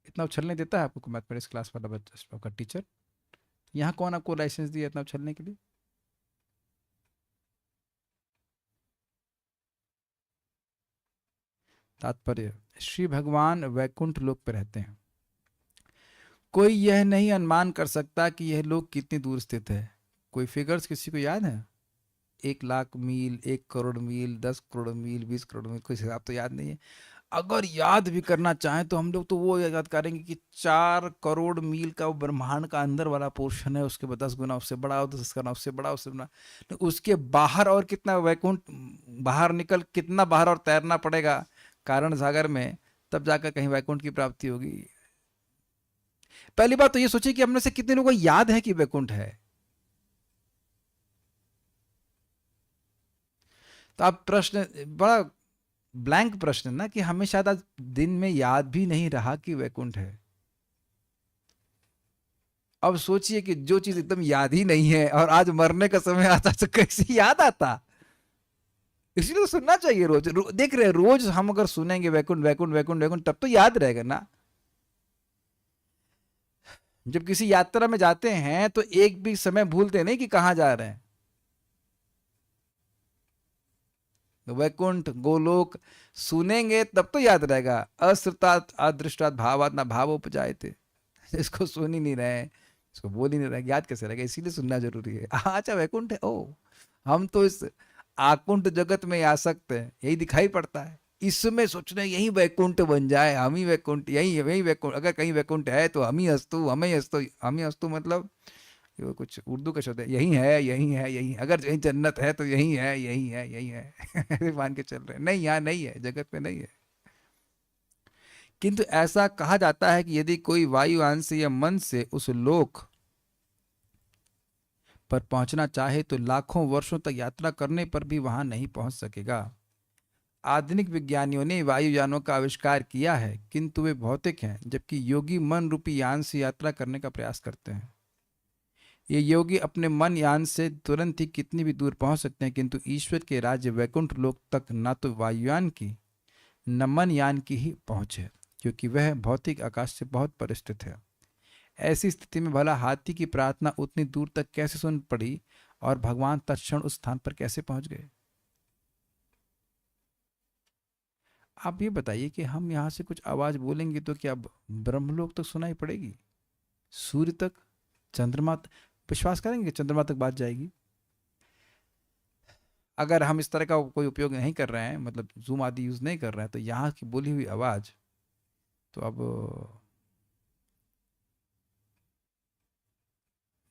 इतना उछलने देता है आपको मैथमेटिक्स क्लास वाला बच्चा, आपका टीचर? यहाँ कौन आपको लाइसेंस दिया इतना उछलने के लिए? तात्पर्य, श्री भगवान वैकुंठ लोक पर रहते हैं। कोई यह नहीं अनुमान कर सकता कि यह लोक कितनी दूर स्थित है। कोई फिगर्स किसी को याद है? 1,00,000 मील, 1 करोड़ मील, 10 करोड़ मील, 20 करोड़ मील, कोई हिसाब तो याद नहीं है। अगर याद भी करना चाहें तो हम लोग तो वो याद करेंगे कि 4 करोड़ मील का वो ब्रह्मांड का अंदर वाला पोर्शन है, उसके बाद 10 गुना उससे बड़ा हो, 10 गुना उससे बड़ा, उससे बड़ा, तो उसके बाहर और कितना वैकुंठ, बाहर निकल कितना बाहर और तैरना पड़ेगा कारण सागर में, तब जाकर कहीं वैकुंठ की प्राप्ति होगी। पहली बात तो ये सोचिए कि हमने से कितने लोगों को याद है कि वैकुंठ है। तो आप प्रश्न बड़ा ब्लैंक प्रश्न है ना, कि हमें शायद आज दिन में याद भी नहीं रहा कि वैकुंठ है। अब सोचिए कि जो चीज एकदम याद ही नहीं है और आज मरने का समय आता तो कैसे याद आता। इसलिए तो सुनना चाहिए रोज, देख रहे हैं रोज हम अगर सुनेंगे वैकुंठ वैकुंठ वैकुंठ वैकुंठ, तब तो याद रहेगा ना। जब किसी यात्रा में जाते हैं तो एक भी समय भूलते नहीं कि कहां जा रहे हैं। तो वैकुंठ गोलोक सुनेंगे तब तो याद रहेगा। अश्रुतात् अदृष्टात् भावात् न भाव उपजाए थे। इसको सुन ही नहीं रहे हैं, इसको बोल ही नहीं रहे, याद कैसे रहेगा? इसीलिए सुनना जरूरी है। अच्छा वैकुंठ है, ओ हम तो इस आकुंठ जगत में आ सकते हैं, यही दिखाई पड़ता है। इसमें सोच रहे यही वैकुंठ बन जाए, हम ही वैकुंठ, यही यही वैकुंठ, अगर कहीं वैकुंठ है तो हम ही अस्तु, हमें ही अस्तु, हम ही अस्तु मतलब वो कुछ उर्दू का शब्द है, यही है यही है यही, अगर यही जन्नत है तो यही है यही है यही है। ऐसे मान के चल रहे हैं, नहीं यहाँ नहीं है, जगत में नहीं है। किंतु ऐसा कहा जाता है कि यदि कोई वायुयान से या मन से उस लोक पर पहुंचना चाहे तो लाखों वर्षों तक यात्रा करने पर भी वहां नहीं पहुंच सकेगा। आधुनिक विज्ञानियों ने वायुयानों का आविष्कार किया है, किंतु वे भौतिक हैं, जबकि योगी मन रूपी यान से यात्रा करने का प्रयास करते हैं। ये योगी अपने मन यान से तुरंत ही कितनी भी दूर पहुंच सकते हैं, किंतु ईश्वर के राज्य वैकुंठ लोक तक न तो वायुयान की न मन यान की ही पहुंच है, क्योंकि वह भौतिक आकाश से बहुत पर स्थित है। ऐसी स्थिति में भला हाथी की प्रार्थना उतनी दूर तक कैसे सुन पड़ी और भगवान तत्क्षण उस स्थान पर कैसे पहुंच गए? आप ये बताइए कि हम यहाँ से कुछ आवाज बोलेंगे तो क्या ब्रह्मलोक तक सुनाई पड़ेगी? सूर्य तक, चंद्रमा तक? विश्वास करेंगे कि चंद्रमा तक बात जाएगी? अगर हम इस तरह का कोई उपयोग नहीं कर रहे हैं, मतलब जूम आदि यूज नहीं कर रहे हैं, तो यहाँ की बोली हुई आवाज तो अब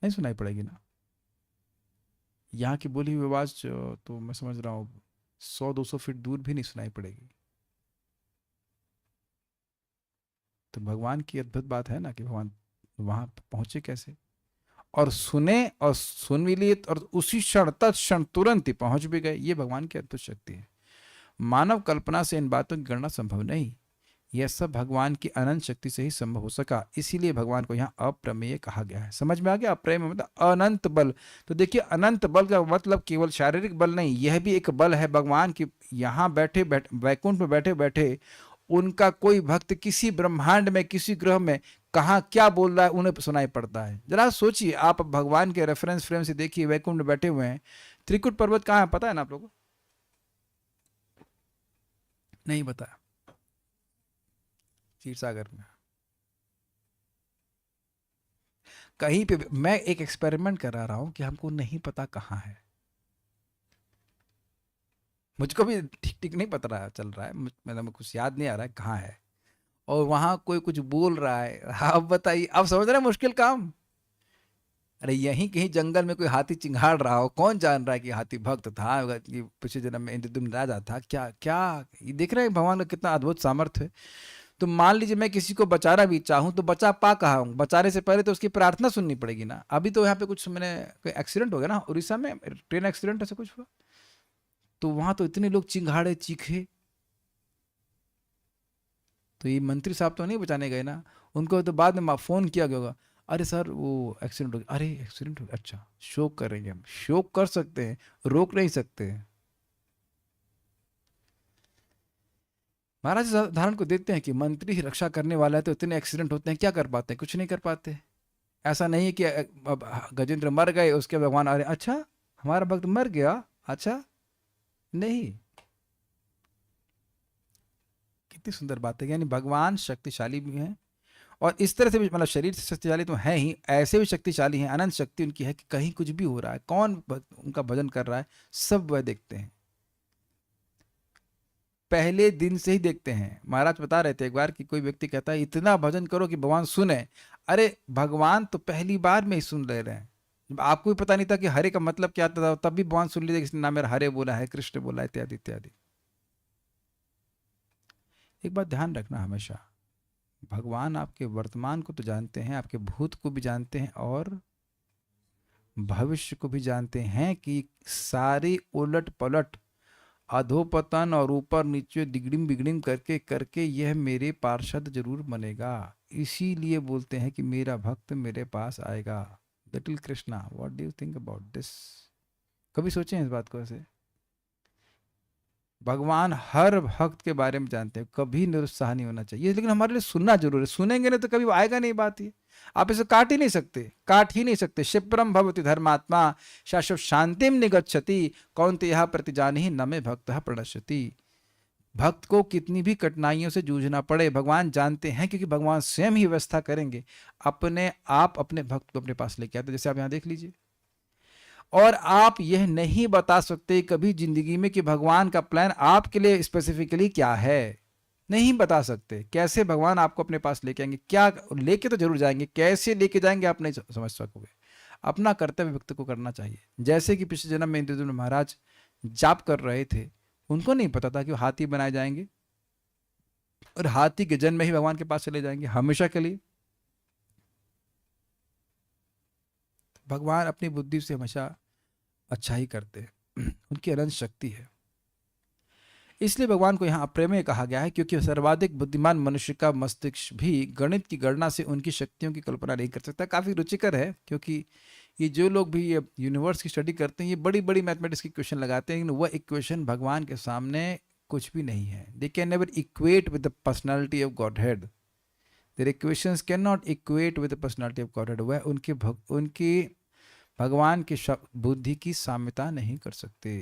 नहीं सुनाई पड़ेगी ना। यहाँ की बोली हुई आवाज तो मैं समझ रहा हूँ 100-200 फीट दूर भी नहीं सुनाई पड़ेगी। तो भगवान की अद्भुत बात है ना कि भगवान वहां पहुंचे कैसे, और सुने और सुन भी लिए और उसी क्षण तत्क्षण तुरंत ही पहुंच भी गए। ये भगवान की अद्भुत शक्ति है। मानव कल्पना से इन बातों की गणना संभव नहीं। यह सब भगवान की अनंत शक्ति से ही संभव हो सका। इसीलिए भगवान को यहाँ अप्रमेय कहा गया है। समझ में आ गया? अप्रमेय मतलब अनंत बल। तो देखिए, अनंत बल का मतलब केवल शारीरिक बल नहीं, यह भी एक बल है भगवान की। यहाँ बैठे बैठे वैकुंठ में बैठे बैठे उनका कोई भक्त किसी ब्रह्मांड में, किसी ग्रह में कहाँ क्या बोल रहा है उन्हें सुनाई पड़ता है। जरा सोचिए, आप भगवान के रेफरेंस फ्रेम से देखिए, वैकुंठ में बैठे हुए हैं। त्रिकुट पर्वत कहाँ है पता है ना आप लोगों को? नहीं पता? क्षीर सागर में। कहीं पे मैं एक एक्सपेरिमेंट करा रहा हूं कि हमको नहीं पता कहाँ है। मुझको भी ठीक ठीक नहीं पता रहा चल रहा है, मतलब कुछ याद नहीं आ रहा है कहाँ है। और वहां कोई कुछ बोल रहा है। आप बताइए, आप समझ रहे हैं मुश्किल काम? अरे यहीं कहीं जंगल में कोई हाथी चिंघाड़ रहा हो, कौन जान रहा है कि हाथी भक्त था, कि पिछले जन्म में इंद्रद्युम्न राजा था, क्या क्या। ये देख रहे हैं भगवान का कितना अद्भुत सामर्थ्य है। तो मान लीजिए मैं किसी को बचाना भी चाहूँ तो बचा पा कहाँ हूँ? बचाने से पहले तो उसकी प्रार्थना सुननी पड़ेगी ना। अभी तो यहाँ पे कुछ मैंने कोई एक्सीडेंट हो गया ना उड़ीसा में, ट्रेन एक्सीडेंट ऐसा कुछ हुआ, तो वहां तो इतने लोग चिंघाड़े चीखे, तो ये मंत्री साहब तो नहीं बचाने गए ना। उनको तो बाद में फोन किया गया होगा, अरे सर वो एक्सीडेंट हो गया, अरे एक्सीडेंट हो गया, अच्छा शोक करेंगे। हम शोक कर सकते हैं, रोक नहीं सकते। महाराज इस उदाहरण को देखते हैं कि मंत्री ही रक्षा करने वाला है तो इतने एक्सीडेंट होते हैं, क्या कर पाते हैं? कुछ नहीं कर पाते। ऐसा नहीं है कि अब गजेंद्र मर गए उसके भगवान अरे अच्छा हमारा भक्त मर गया, अच्छा नहीं। कितनी सुंदर बात है, यानी भगवान शक्तिशाली भी हैं और इस तरह से भी, मतलब शरीर से शक्तिशाली तो है ही, ऐसे भी शक्तिशाली हैं, अनंत शक्ति उनकी है कि कहीं कुछ भी हो रहा है, कौन उनका भजन कर रहा है, सब वह देखते हैं। पहले दिन से ही देखते हैं। महाराज बता रहे थे एक बार कि कोई व्यक्ति कहता है इतना भजन करो कि भगवान सुने। अरे भगवान तो पहली बार में ही सुन ले रहे हैं। जब आपको भी पता नहीं था कि हरे का मतलब क्या था, तब भी भगवान सुन लीजिए, किसने नाम मेरा हरे बोला है, कृष्ण बोला है, इत्यादि इत्यादि। एक बात ध्यान रखना हमेशा, भगवान आपके वर्तमान को तो जानते हैं, आपके भूत को भी जानते हैं और भविष्य को भी जानते हैं कि सारी उलट पलट, अधोपतन और ऊपर नीचे दिगड़िम बिगड़िम करके करके यह मेरे पार्षद जरूर बनेगा। इसीलिए बोलते हैं कि मेरा भक्त मेरे पास आएगा। Little Krishna, what do you think about this? कभी सोचे हैं इस बात को ऐसे? भगवान हर भक्त के बारे में जानते हैं, कभी निरुत्साह नहीं होना चाहिए, लेकिन हमारे लिए सुनना जरूर है। सुनेंगे नहीं तो कभी आएगा नहीं बात ये। आप इसे काट ही नहीं सकते, काट ही नहीं सकते। क्षिप्रम भवति धर्मात्मा शाश्वत शांतिम निगच्छति कौन्तेय प्रतिजानिहि न मे भक्तः प्रणश्यति। भक्त को कितनी भी कठिनाइयों से जूझना पड़े भगवान जानते हैं, क्योंकि भगवान स्वयं ही व्यवस्था करेंगे, अपने आप अपने भक्त को अपने पास लेके आते। जैसे आप यहाँ देख लीजिए, और आप यह नहीं बता सकते कभी जिंदगी में कि भगवान का प्लान आपके लिए स्पेसिफिकली क्या है। नहीं बता सकते। कैसे भगवान आपको अपने पास लेके आएंगे? क्या लेके तो जरूर जाएंगे, कैसे लेके जाएंगे आप नहीं समझ सकोगे। अपना कर्तव्य व्यक्त को करना चाहिए। जैसे कि पिछले जन्म में इंद्रद्युम्न महाराज जाप कर रहे थे, उनको नहीं पता था कि वो हाथी बनाए जाएंगे और हाथी के जन्म में ही भगवान के पास चले जाएंगे हमेशा के लिए। भगवान अपनी बुद्धि से हमेशा अच्छा ही करते हैं, उनकी अनंत शक्ति है। इसलिए भगवान को यहाँ अप्रेमेय कहा गया है, क्योंकि सर्वाधिक बुद्धिमान मनुष्य का मस्तिष्क भी गणित की गणना से उनकी शक्तियों की कल्पना नहीं कर सकता। काफ़ी रुचिकर है, क्योंकि ये जो लोग भी ये यूनिवर्स की स्टडी करते हैं, ये बड़ी बड़ी मैथमेटिक्स की इक्वेशन लगाते हैं, लेकिन वह इक्वेशन भगवान के सामने कुछ भी नहीं है। They can never equate with the personality of Godhead. Their equations can not equate with the personality of Godhead. वह उनकी भगवान की बुद्धि की साम्यता नहीं कर सकते।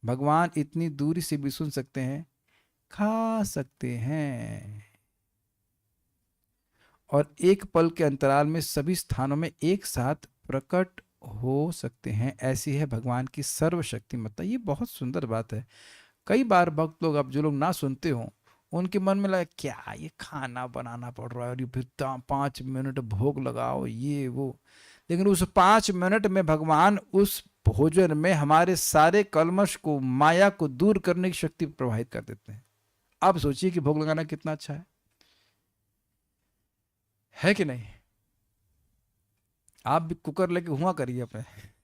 भगवान इतनी दूरी से भी सुन सकते हैं, खा सकते हैं, और एक पल के अंतराल में सभी स्थानों में एक साथ प्रकट हो सकते हैं। ऐसी है भगवान की सर्वशक्तिमत्ता। ये बहुत सुंदर बात है। कई बार भक्त लोग, अब जो लोग ना सुनते हो, उनके मन में लगा क्या ये खाना बनाना पड़ रहा है और ये फिर 5 मिनट भोग लगाओ, ये वो। लेकिन उस 5 मिनट में भगवान उस भोजन में हमारे सारे कल्मश को, माया को दूर करने की शक्ति प्रवाहित कर देते हैं। आप सोचिए कि भोग लगाना कितना अच्छा है कि नहीं? आप भी कुकर लेके हुआ करिए अपने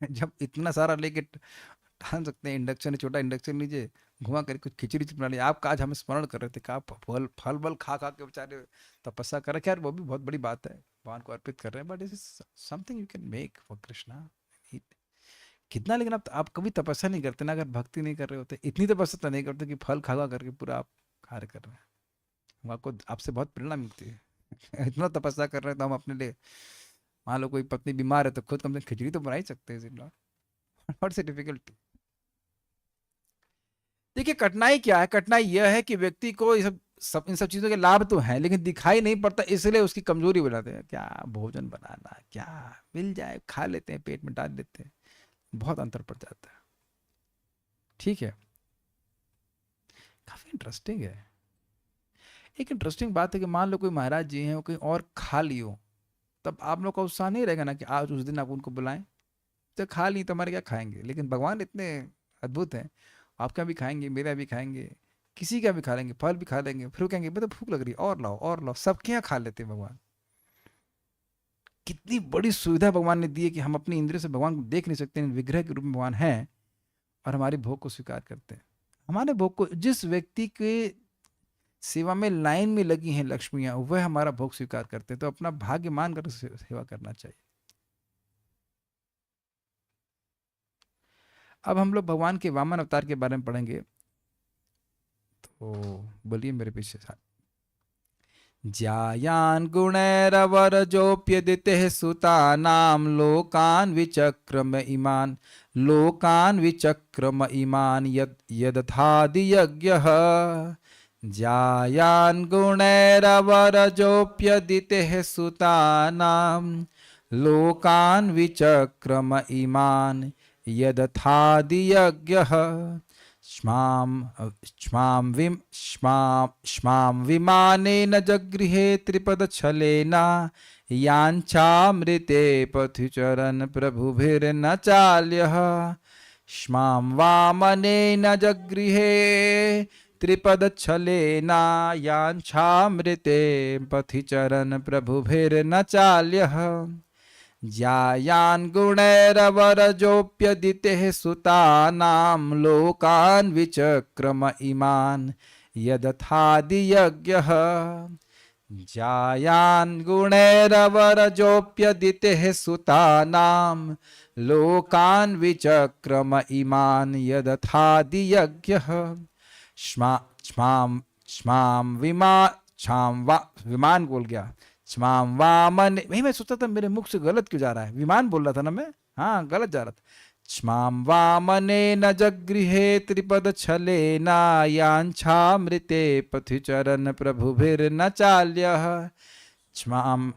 जब इतना सारा लेके ठान सकते हैं, इंडक्शन है, छोटा इंडक्शन लीजिए, घुमा करके कुछ खिचड़ी बना ली। आप आज हमें स्मरण कर रहे थे कि आप फल फल बल खा खा के बेचारे तपस्या कर रहे, यार वो भी बहुत बड़ी बात है, भगवान को अर्पित कर रहे हैं, but is something you can make for Krishna. कितना, लेकिन आप कभी तपस्या नहीं करते ना, अगर भक्ति नहीं कर रहे होते, इतनी तपस्या तो नहीं करते कि फल खा खा करके पूरा आप कार्य कर रहे हैं। आपको आपसे बहुत प्रेरणा मिलती है इतना तपस्या कर रहे हैं तो हम अपने लिए, मान लो कोई पत्नी बीमार है तो खुद कम से कम खिचड़ी तो बना ही सकते हैं, व्हाट्स द डिफिकल्टी? देखिए कठिनाई क्या है, कठिनाई यह है कि व्यक्ति को ये इन सब चीजों के लाभ तो हैं लेकिन दिखाई नहीं पड़ता, इसलिए उसकी कमजोरी बनाते हैं। क्या भोजन बनाना, क्या मिल जाए खा लेते हैं, पेट में डाल लेते हैं, बहुत अंतर पड़ जाता है। ठीक है, काफी इंटरेस्टिंग है। एक इंटरेस्टिंग बात है कि मान लो कोई महाराज जी हैं, वो कहीं और खा लियो, तब आप लोग का उत्साह नहीं रहेगा ना कि आज उस दिन आप उनको बुलाएं? तो खा ली तो हमारे क्या खाएंगे, लेकिन भगवान इतने अद्भुत हैं, आपका भी खाएंगे, मेरा भी खाएंगे, किसी का भी खा लेंगे, फल भी खा लेंगे, फिर वो कहेंगे तो भूख लग रही है, और लाओ और लाओ, सबके यहाँ खा लेते हैं भगवान। कितनी बड़ी सुविधा भगवान ने दी है कि हम अपनी इंद्रिय से भगवान को देख नहीं सकते, विग्रह के रूप में भगवान है और हमारी भोग को स्वीकार करते हैं। हमारे भोग को, जिस व्यक्ति के सेवा में लाइन में लगी हैं लक्ष्मियां, वह हमारा भोग स्वीकार करते हैं, तो अपना भाग्य मानकर सेवा करना चाहिए। अब हम लोग भगवान के वामन अवतार के बारे में पढ़ेंगे, तो बोलिए मेरे पीछे साथ। ज्यायान गुणैरवरजोप्यदितेः सुतानां लोकान् विचक्रम इमान्, लोकान् विचक्रम इमान् यदथादियज्ञः। ज्यायान गुणैरवरजोप्यदितेः सुतानां लोकान् विचक्रम इमान् यदथादियज्ञः। श्मां विमानेन जगृहे त्रिपदच्छलेन, याञ्छामृते पथुचरन् प्रभुभिर्न चाल्यः। श्मां वामनेन जगृहे त्रिपदच्छलेन, याञ्छामृते पथिचरन् प्रभुभिर्न चाल्यः। ज्यायान् गुणैरवरजोप्यदितेः सुतानां लोकान् विचक्रम इमान् यदथादियज्ञः। ज्यायान् गुणैरवरजोप्यदितेः सुतानां लोकान् विचक्रम इमान् यदथादियज्ञः। विमान बोल गया, क्षमाम वामन, वही मैं सोचता था मेरे मुख से गलत क्यों जा रहा है, विमान बोल रहा था ना मैं, हाँ गलत जा रहा था। क्षमाम वामने न जगृहे त्रिपद छलेन, याञ्छामृते पथिचरन् प्रभुभिर्न चाल्यः। क्षमाम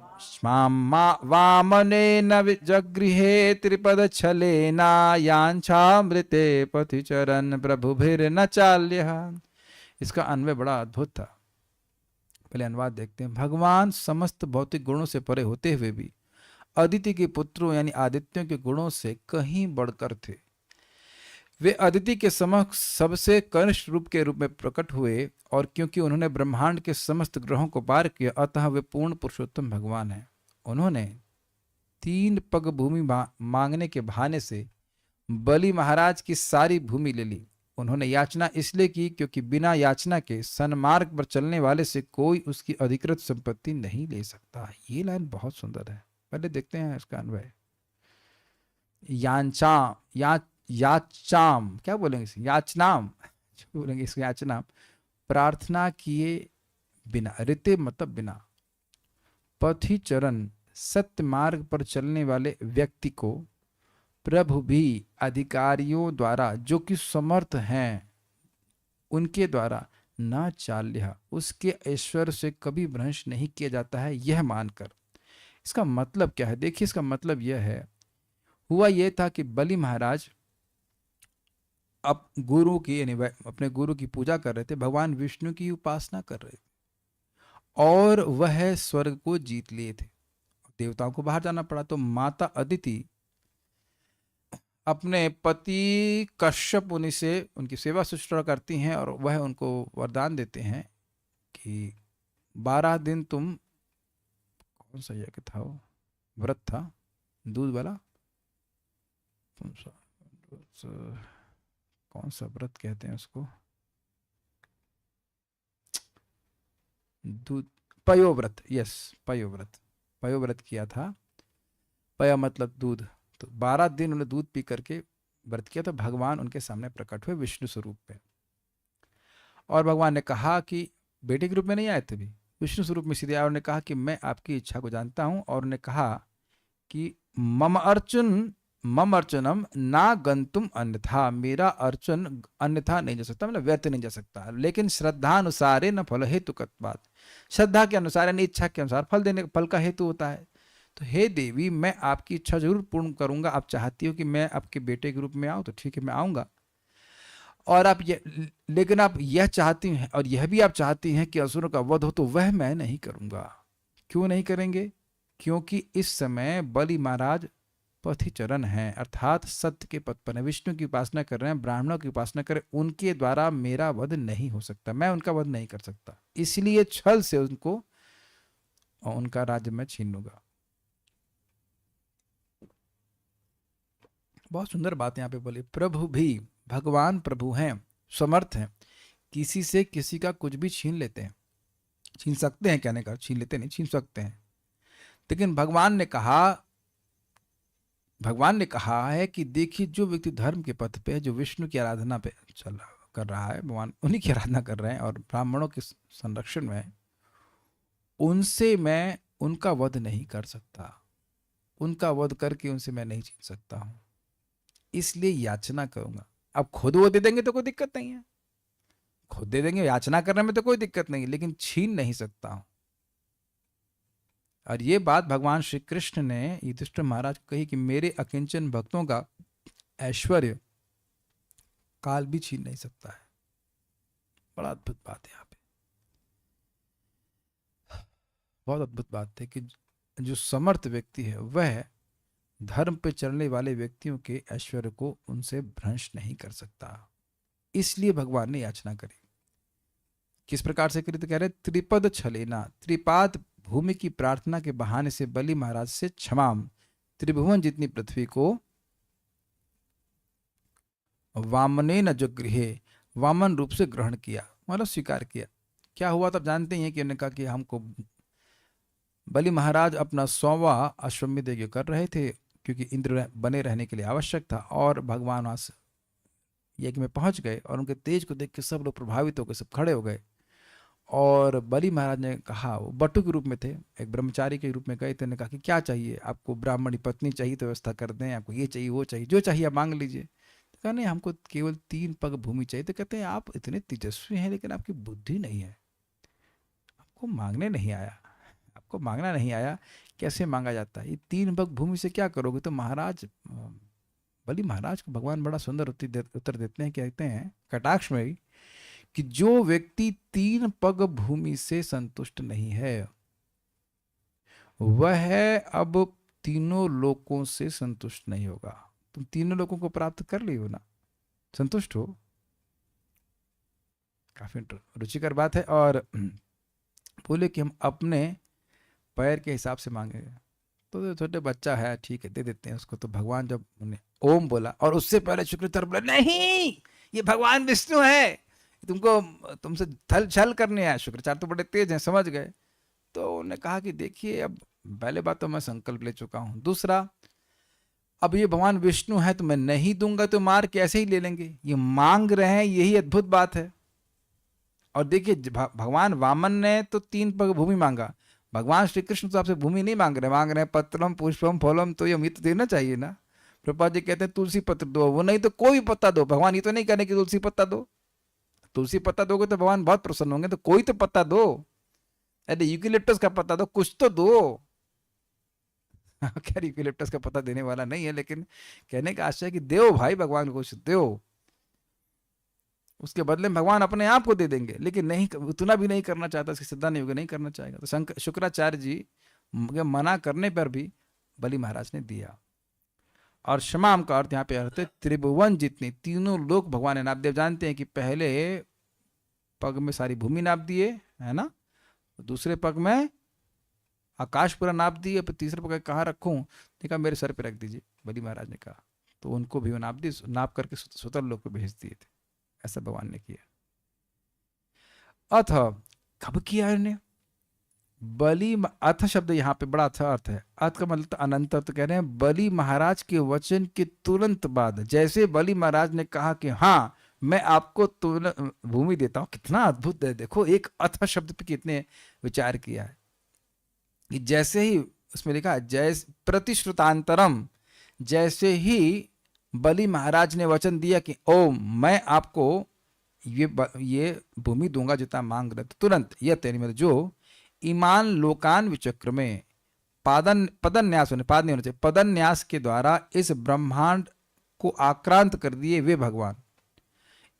वामने न जगृहे त्रिपद छलेन, याञ्छामृते पथिचरन् प्रभुभिर्न चाल्यः। इसका अन्वय बड़ा अद्भुत था। पहले अनुवाद देखते हैं। भगवान समस्त भौतिक गुणों से परे होते हुए भी अदिति के पुत्रों यानी आदित्यों के गुणों से कहीं बढ़कर थे। वे अदिति के समक्ष सबसे कनिष्ठ रूप के रूप में प्रकट हुए, और क्योंकि उन्होंने ब्रह्मांड के समस्त ग्रहों को पार किया, अतः वे पूर्ण पुरुषोत्तम भगवान हैं। उन्होंने 3 पग भूमि मांगने के बहाने से बलि महाराज की सारी भूमि ले ली। उन्होंने याचना इसलिए की क्योंकि बिना याचना के सन्मार्ग पर चलने वाले से कोई उसकी अधिकृत संपत्ति नहीं ले सकता। ये लाइन बहुत सुंदर है, पहले देखते हैं इसका अन्वय। याचाम क्या बोलेंगे इसे, याचनाम बोलेंगे इसको, याचना प्रार्थना किए बिना, ऋते मतलब बिना, पथि चरण सत्य मार्ग पर चलने वाले व्यक्ति को प्रभु भी अधिकारियों द्वारा जो कि समर्थ हैं उनके द्वारा न चाल्य, उसके ऐश्वर्य से कभी भ्रंश नहीं किया जाता है, यह मानकर। इसका मतलब क्या है, देखिए इसका मतलब यह है, हुआ यह था कि बलि महाराज अब गुरु की यानी अपने गुरु की पूजा कर रहे थे, भगवान विष्णु की उपासना कर रहे थे, और वह स्वर्ग को जीत लिए थे। देवताओं को बाहर जाना पड़ा। तो माता अदिति अपने पति कश्यप मुनि से उनकी सेवा शुश्रूषा करती हैं और वह उनको वरदान देते हैं कि 12 दिन तुम, कौन सा यज्ञ था वो, व्रत था दूध वाला, कौन सा व्रत कहते हैं उसको, दूध, पयोव्रत, यस पयोव्रत, पयोव्रत किया था। पय मतलब दूध। तो 12 दिन उन्होंने दूध पी करके व्रत किया। तो भगवान उनके सामने प्रकट हुए विष्णु स्वरूप में, और भगवान ने कहा कि बेटे के रूप में नहीं आए थे, भी विष्णु स्वरूप में सीधे आए, और ने कहा कि मैं आपकी इच्छा को जानता हूं, और उन्होंने कहा कि मम अर्चनम ना गंतुम अन्यथा, मेरा अर्चन अन्यथा नहीं जा सकता, मतलब व्यर्थ नहीं जा सकता, लेकिन श्रद्धानुसारे न फल हेतु कत्वात्, श्रद्धा के अनुसार यानी इच्छा के अनुसार फल देने, फल का हेतु होता है। तो हे देवी, मैं आपकी इच्छा जरूर पूर्ण करूंगा। आप चाहती हो कि मैं आपके बेटे के रूप में आऊं, तो ठीक है मैं आऊंगा। और आप ये, लेकिन आप यह चाहती हैं और यह भी आप चाहती हैं कि असुरों का वध हो, तो वह मैं नहीं करूंगा। क्यों नहीं करेंगे? क्योंकि इस समय बलि महाराज पथिचरण हैं, अर्थात सत्य के पथ पर हैं, विष्णु की उपासना कर रहे हैं, ब्राह्मणों की उपासना कर रहे हैं, उनके द्वारा मेरा वध नहीं हो सकता, मैं उनका वध नहीं कर सकता, इसलिए छल से उनको और उनका राज्य मैं छीन लूंगा। बहुत सुंदर बात यहाँ पे बोली। प्रभु भी, भगवान प्रभु हैं, समर्थ हैं, किसी से किसी का कुछ भी छीन लेते हैं, छीन सकते हैं, कहने का छीन लेते नहीं, छीन सकते हैं। लेकिन भगवान ने कहा है कि देखिए, जो व्यक्ति धर्म के पथ पे है, जो विष्णु की आराधना पे चल कर रहा है, भगवान उन्हीं की आराधना कर रहे हैं और ब्राह्मणों के संरक्षण में है, उनसे मैं उनका वध नहीं कर सकता, उनका वध करके उनसे मैं नहीं छीन सकता हूं, इसलिए याचना करूंगा। अब खुद वो दे देंगे तो कोई दिक्कत नहीं है, खुद दे देंगे, याचना करने में तो कोई दिक्कत नहीं, लेकिन छीन नहीं सकता हूं। और ये बात भगवान श्री कृष्ण ने युधिष्ठिर महाराज को कही कि मेरे अकिंचन भक्तों का ऐश्वर्य काल भी छीन नहीं सकता है। बड़ा अद्भुत बात है यहाँ पे, बहुत अद्भुत बात है कि जो समर्थ व्यक्ति है वह धर्म पे चलने वाले व्यक्तियों के ऐश्वर्य को उनसे भ्रंश नहीं कर सकता। इसलिए भगवान ने याचना करी। किस प्रकार से करी? तो कह रहे त्रिपद छलेना, त्रिपाद भूमि की प्रार्थना के बहाने से बलि महाराज से क्षमाम, त्रिभुवन जितनी पृथ्वी को वामनेन जगृहे, वामन रूप से ग्रहण किया, मतलब स्वीकार किया। क्या हुआ तब जानते ही हैं कि उन्होंने कहा कि हमको, बलि महाराज अपना 100वां अश्वमेध यज्ञ कर रहे थे, क्योंकि इंद्र बने रहने के लिए आवश्यक था, और भगवान वहां यज्ञ में पहुंच गए और उनके तेज को देख के सब लोग प्रभावित हो गए, सब खड़े हो गए। और बलि महाराज ने कहा, वो बटु के रूप में थे, एक ब्रह्मचारी के रूप में गए थे, ने कहा कि क्या चाहिए आपको? ब्राह्मणी पत्नी चाहिए तो व्यवस्था कर दें, आपको ये चाहिए वो चाहिए, जो चाहिए आप मांग लीजिए। तो कहा नहीं, हमको केवल 3 पग भूमि चाहिए। तो कहते हैं आप इतने तेजस्वी हैं लेकिन आपकी बुद्धि नहीं है, आपको मांगने नहीं आया, आपको मांगना नहीं आया, कैसे मांगा जाता है? ये 3 पग भूमि से क्या करोगे? तो महाराज, बलि महाराज को भगवान बड़ा सुंदर उत्तर देते हैं, कहते हैं कटाक्ष में ही कि जो व्यक्ति 3 पग भूमि से संतुष्ट नहीं है, वह अब तीनों लोकों से संतुष्ट नहीं होगा। तुम तीनों लोकों को प्राप्त कर ली हो ना, संतुष्ट हो। काफी रुचिकर बात है। और बोले कि हम अपने पैर के हिसाब से मांगेंगे। तो छोटे बच्चा है, ठीक है दे देते हैं उसको। तो भगवान जब उन्हें ओम बोला, और उससे पहले शुक्राचार्य बोला नहीं, ये भगवान विष्णु है, तुमको तुमसे छल करने आया। शुक्राचार्य तो बड़े तेज हैं, समझ गए। तो उन्होंने कहा कि देखिए, अब पहले बात तो मैं संकल्प ले चुका हूं, दूसरा अब ये भगवान विष्णु है तो मैं नहीं दूंगा तो मार कैसे ही ले लेंगे, ये मांग रहे हैं, यही अद्भुत बात है। और देखिए, भगवान वामन ने तो 3 पग भूमि मांगा, भगवान श्री कृष्ण तो आपसे भूमि नहीं मांग रहे हैं पत्रम पुष्पम फलम, तो ये अमित देना चाहिए ना। प्रभुपाद जी कहते हैं तुलसी पत्र दो, वो नहीं तो कोई भी पत्ता दो। भगवान ये तो नहीं कहने कि तुलसी पत्ता दो, तुलसी पत्ता दोगे तो भगवान बहुत प्रसन्न होंगे, तो कोई तो पत्ता दो, अरे यूकेलिप्टस का पत्ता दो, कुछ तो दो। खैर यूकेलिप्टस का पत्ता देने वाला नहीं है, लेकिन कहने का आशय है कि दो भाई, भगवान को कुछ दो, उसके बदले में भगवान अपने आप को दे देंगे। लेकिन नहीं, उतना भी नहीं करना चाहता, इसकी श्रद्धा नहीं होगी, नहीं करना चाहेगा। तो शुक्राचार्य जी मगर मना करने पर भी बलि महाराज ने दिया। और शमाम का अर्थ यहाँ पे अर्थ है त्रिभुवन जितनी, तीनों लोग भगवान ने नाप दिए। जानते हैं कि पहले पग में सारी भूमि नाप दिए, है ना, दूसरे पग में आकाश पूरा नाप दिए, पर तीसरे पग कहाँ रखूं, ने कहा मेरे सर पे रख दीजिए, बलि महाराज ने कहा। तो उनको भी वो नाप दी, नाप करके स्वतंत्र लोग को भेज दिए थे। ऐसा भगवान ने किया। अथ कब किया इन्हें? बलि अथ शब्द यहाँ पे बड़ा अच्छा अर्थ है। अथ का मतलब अनंत, तो कह रहे हैं बलि महाराज के वचन के तुरंत बाद, जैसे बलि महाराज ने कहा कि हाँ मैं आपको तुरंत भूमि देता हूं, कितना अद्भुत है। देखो एक अथ शब्द पे कितने विचार किया है कि जैसे ही उसमें लिखा जैसे प्रतिश्रुतांतरम, जैसे ही बलि महाराज ने वचन दिया कि ओ मैं आपको ये भूमि दूंगा जितना मांग रहे, तुरंत यह तेरी मतलब जो ईमान लोकान विचक्र में पदन्यास होने, पाद नहीं होना चाहिए, पदन्यास के द्वारा इस ब्रह्मांड को आक्रांत कर दिए वे भगवान।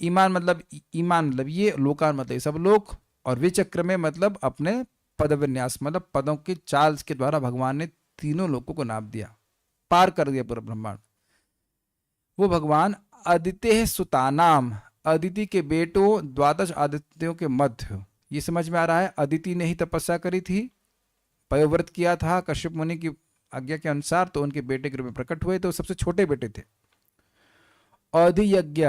ईमान मतलब ये, लोकान मतलब सब लोग, और विचक्र में मतलब अपने पद विन्यास मतलब पदों के चाल के द्वारा भगवान ने तीनों लोगों को नाप दिया, पार कर दिया पूरा ब्रह्मांड। वो भगवान अदिते सुतानाम, अदिति के बेटों द्वादश आदित्यों के मध्य, ये समझ में आ रहा है। अदिति ने ही तपस्या करी थी, पयोव्रत किया था कश्यप मुनि की आज्ञा के अनुसार, तो उनके बेटे के रूप में प्रकट हुए, तो सबसे छोटे बेटे थे। अधियज्ञ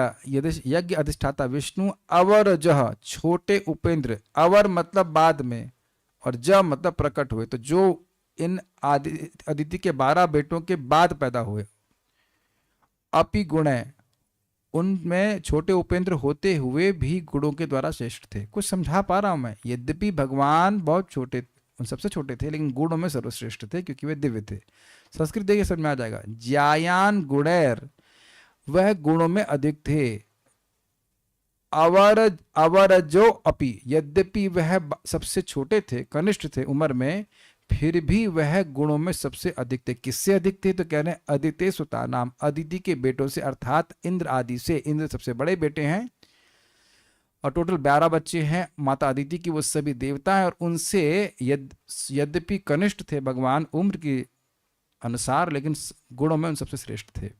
यज्ञ अधिष्ठाता विष्णु, अवर जह छोटे उपेंद्र, अवर मतलब बाद में, और ज मतलब प्रकट हुए, तो जो इन अदिति के 12 बेटों के बाद पैदा हुए। अपि गुण, उनमें छोटे उपेंद्र होते हुए भी गुणों के द्वारा श्रेष्ठ थे। कुछ समझा पा रहा हूं मैं? यद्यपि भगवान बहुत छोटे, उन सबसे छोटे थे, लेकिन गुणों में सर्वश्रेष्ठ थे क्योंकि वे दिव्य थे। संस्कृत देखिए समझ में आ जाएगा। ज्यायान गुणैर, वह गुणों में अधिक थे। अवर अवरजो अपि, यद्यपि वह सबसे छोटे थे, कनिष्ठ थे उम्र में, फिर भी वह गुणों में सबसे अधिक थे। किससे अधिक थे? तो कह रहे हैं अदिते सुता नाम, अदिति के बेटों से, अर्थात इंद्र आदि से। इंद्र सबसे बड़े बेटे हैं और टोटल 12 बच्चे हैं माता अदिति की, वो सभी देवता हैं, और उनसे यद्यपि कनिष्ठ थे भगवान उम्र के अनुसार, लेकिन गुणों में उन सबसे श्रेष्ठ थे।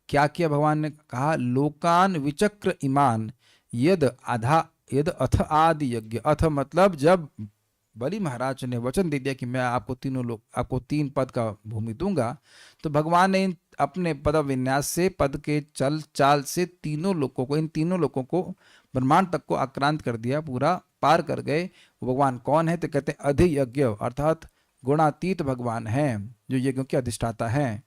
क्या किया भगवान ने? कहा लोकान विचक्र ईमान यद अथ आदि यज्ञ। अथ मतलब जब बलि महाराज ने वचन दे दिया कि मैं आपको 3 पद का भूमि दूंगा, तो भगवान ने अपने पद विन्यास से, पद के चल चाल से इन तीनों लोगों को ब्रह्मांड तक को आक्रांत कर दिया, पूरा पार कर गए। वो भगवान कौन है? तो कहते हैं अधियज्ञ, अर्थात गुणातीत भगवान हैं जो यज्ञों के अधिष्ठाता हैं।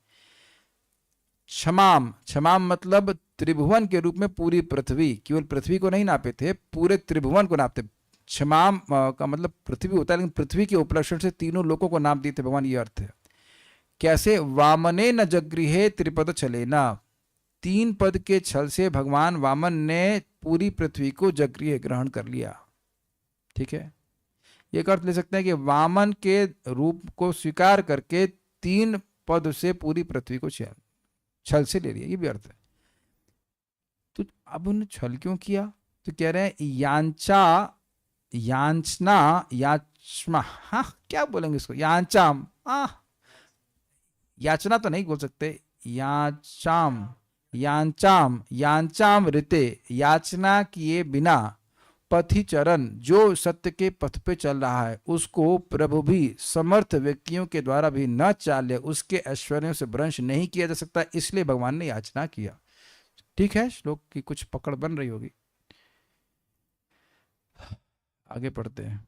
क्षमाम, क्षमाम मतलब त्रिभुवन के रूप में पूरी पृथ्वी, केवल पृथ्वी को नहीं नापे थे, पूरे त्रिभुवन को नापते। क्षमाम का मतलब पृथ्वी होता है, लेकिन पृथ्वी के उपलक्षण से तीनों लोगों को नाप दिए थे भगवान, ये अर्थ है। कैसे? वामने न जगृहे त्रिपद छलेना, 3 पद के छल से भगवान वामन ने पूरी पृथ्वी को जगृह ग्रहण कर लिया। ठीक है, एक अर्थ ले सकते हैं कि वामन के रूप को स्वीकार करके 3 पद से पूरी पृथ्वी को छल से ले लिया, ये भी अर्थ है। तो अब उन्होंने छल क्यों किया? तो कह रहे हैं यांचना याचमा, हाँ क्या बोलेंगे इसको, यांचाम, याचना तो नहीं बोल सकते, यांचाम ऋते, याचना किए बिना पथिचरण, जो सत्य के पथ पे चल रहा है उसको प्रभु भी समर्थ व्यक्तियों के द्वारा भी न चाले, उसके ऐश्वर्यों से भ्रंश नहीं किया जा सकता, इसलिए भगवान ने याचना किया। ठीक है, श्लोक की कुछ पकड़ बन रही होगी। आगे पढ़ते हैं।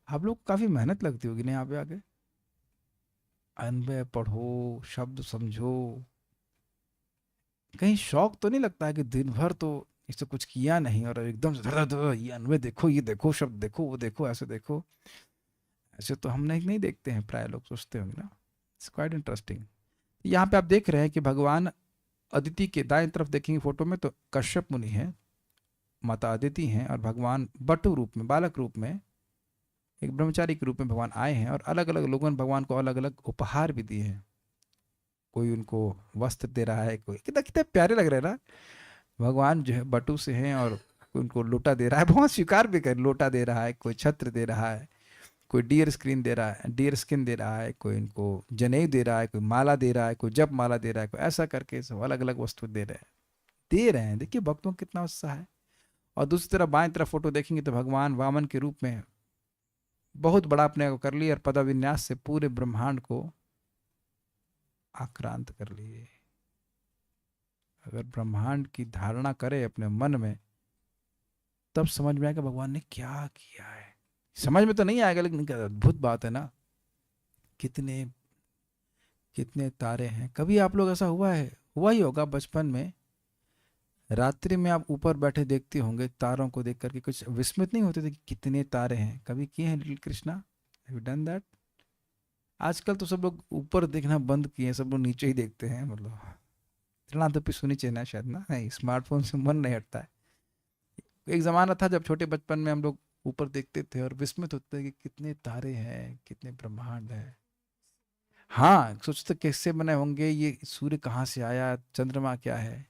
आप लोग काफी मेहनत लगती होगी ना यहाँ पे आगे, अनुभव पढ़ो, शब्द समझो, कहीं शौक तो नहीं लगता है कि दिन भर तो इससे कुछ किया नहीं और एकदम से ये अनुभव देखो, ये देखो, शब्द देखो, वो देखो, ऐसे देखो? ऐसे तो हम नहीं देखते हैं, प्राय लोग सोचते होंगे ना। It's quite interesting. यहाँ पे आप देख रहे हैं कि भगवान अदिति के दाएं तरफ देखेंगे फोटो में तो कश्यप मुनि है, माता अदिति हैं, और भगवान बटु रूप में, बालक रूप में, एक ब्रह्मचारी के रूप में भगवान आए हैं, और अलग अलग लोगों ने भगवान को अलग अलग उपहार भी दिए हैं। कोई उनको वस्त्र दे रहा है, कोई, कितना कितने प्यारे लग रहे हैं ना। भगवान जो है बटु से हैं और उनको लोटा दे रहा है, बहुत स्वीकार भी कर, लोटा दे रहा है, कोई छत्र दे रहा है, कोई डियर स्क्रीन दे रहा है, डियर स्किन दे रहा है, कोई इनको जनेऊ दे रहा है, कोई माला दे रहा है, कोई जप माला दे रहा है, कोई ऐसा करके सब अलग अलग वस्तु दे रहे हैं। देखिए भक्तों का कितना उत्साह है। और दूसरी तरफ बाएं तरफ फोटो देखेंगे तो भगवान वामन के रूप में बहुत बड़ा अपने को कर लिया और पदाविन्यास से पूरे ब्रह्मांड को आक्रांत कर लिए। अगर ब्रह्मांड की धारणा करे अपने मन में, तब समझ में आएगा भगवान ने क्या किया है। समझ में तो नहीं आएगा, लेकिन क्या अद्भुत बात है ना। कितने कितने तारे हैं। कभी आप लोग ऐसा हुआ ही होगा बचपन में, रात्रि में आप ऊपर बैठे देखते होंगे तारों को देख करके कुछ विस्मित नहीं होते थे कि कितने तारे हैं? कभी किए हैं little Krishna? Have you done that? आजकल तो सब लोग ऊपर देखना बंद किए हैं, सब लोग नीचे ही देखते हैं। मतलब इतना तो भी सुनी चाहिए ना, शायद ना, नहीं, स्मार्टफोन से मन नहीं हटता है। एक ज़माना था जब छोटे बचपन में हम लोग ऊपर देखते थे और विस्मित होते थे कि कितने तारे हैं, कितने ब्रह्मांड है। हाँ, सोचते कैसे बने होंगे, ये सूर्य कहाँ से आया, चंद्रमा क्या है।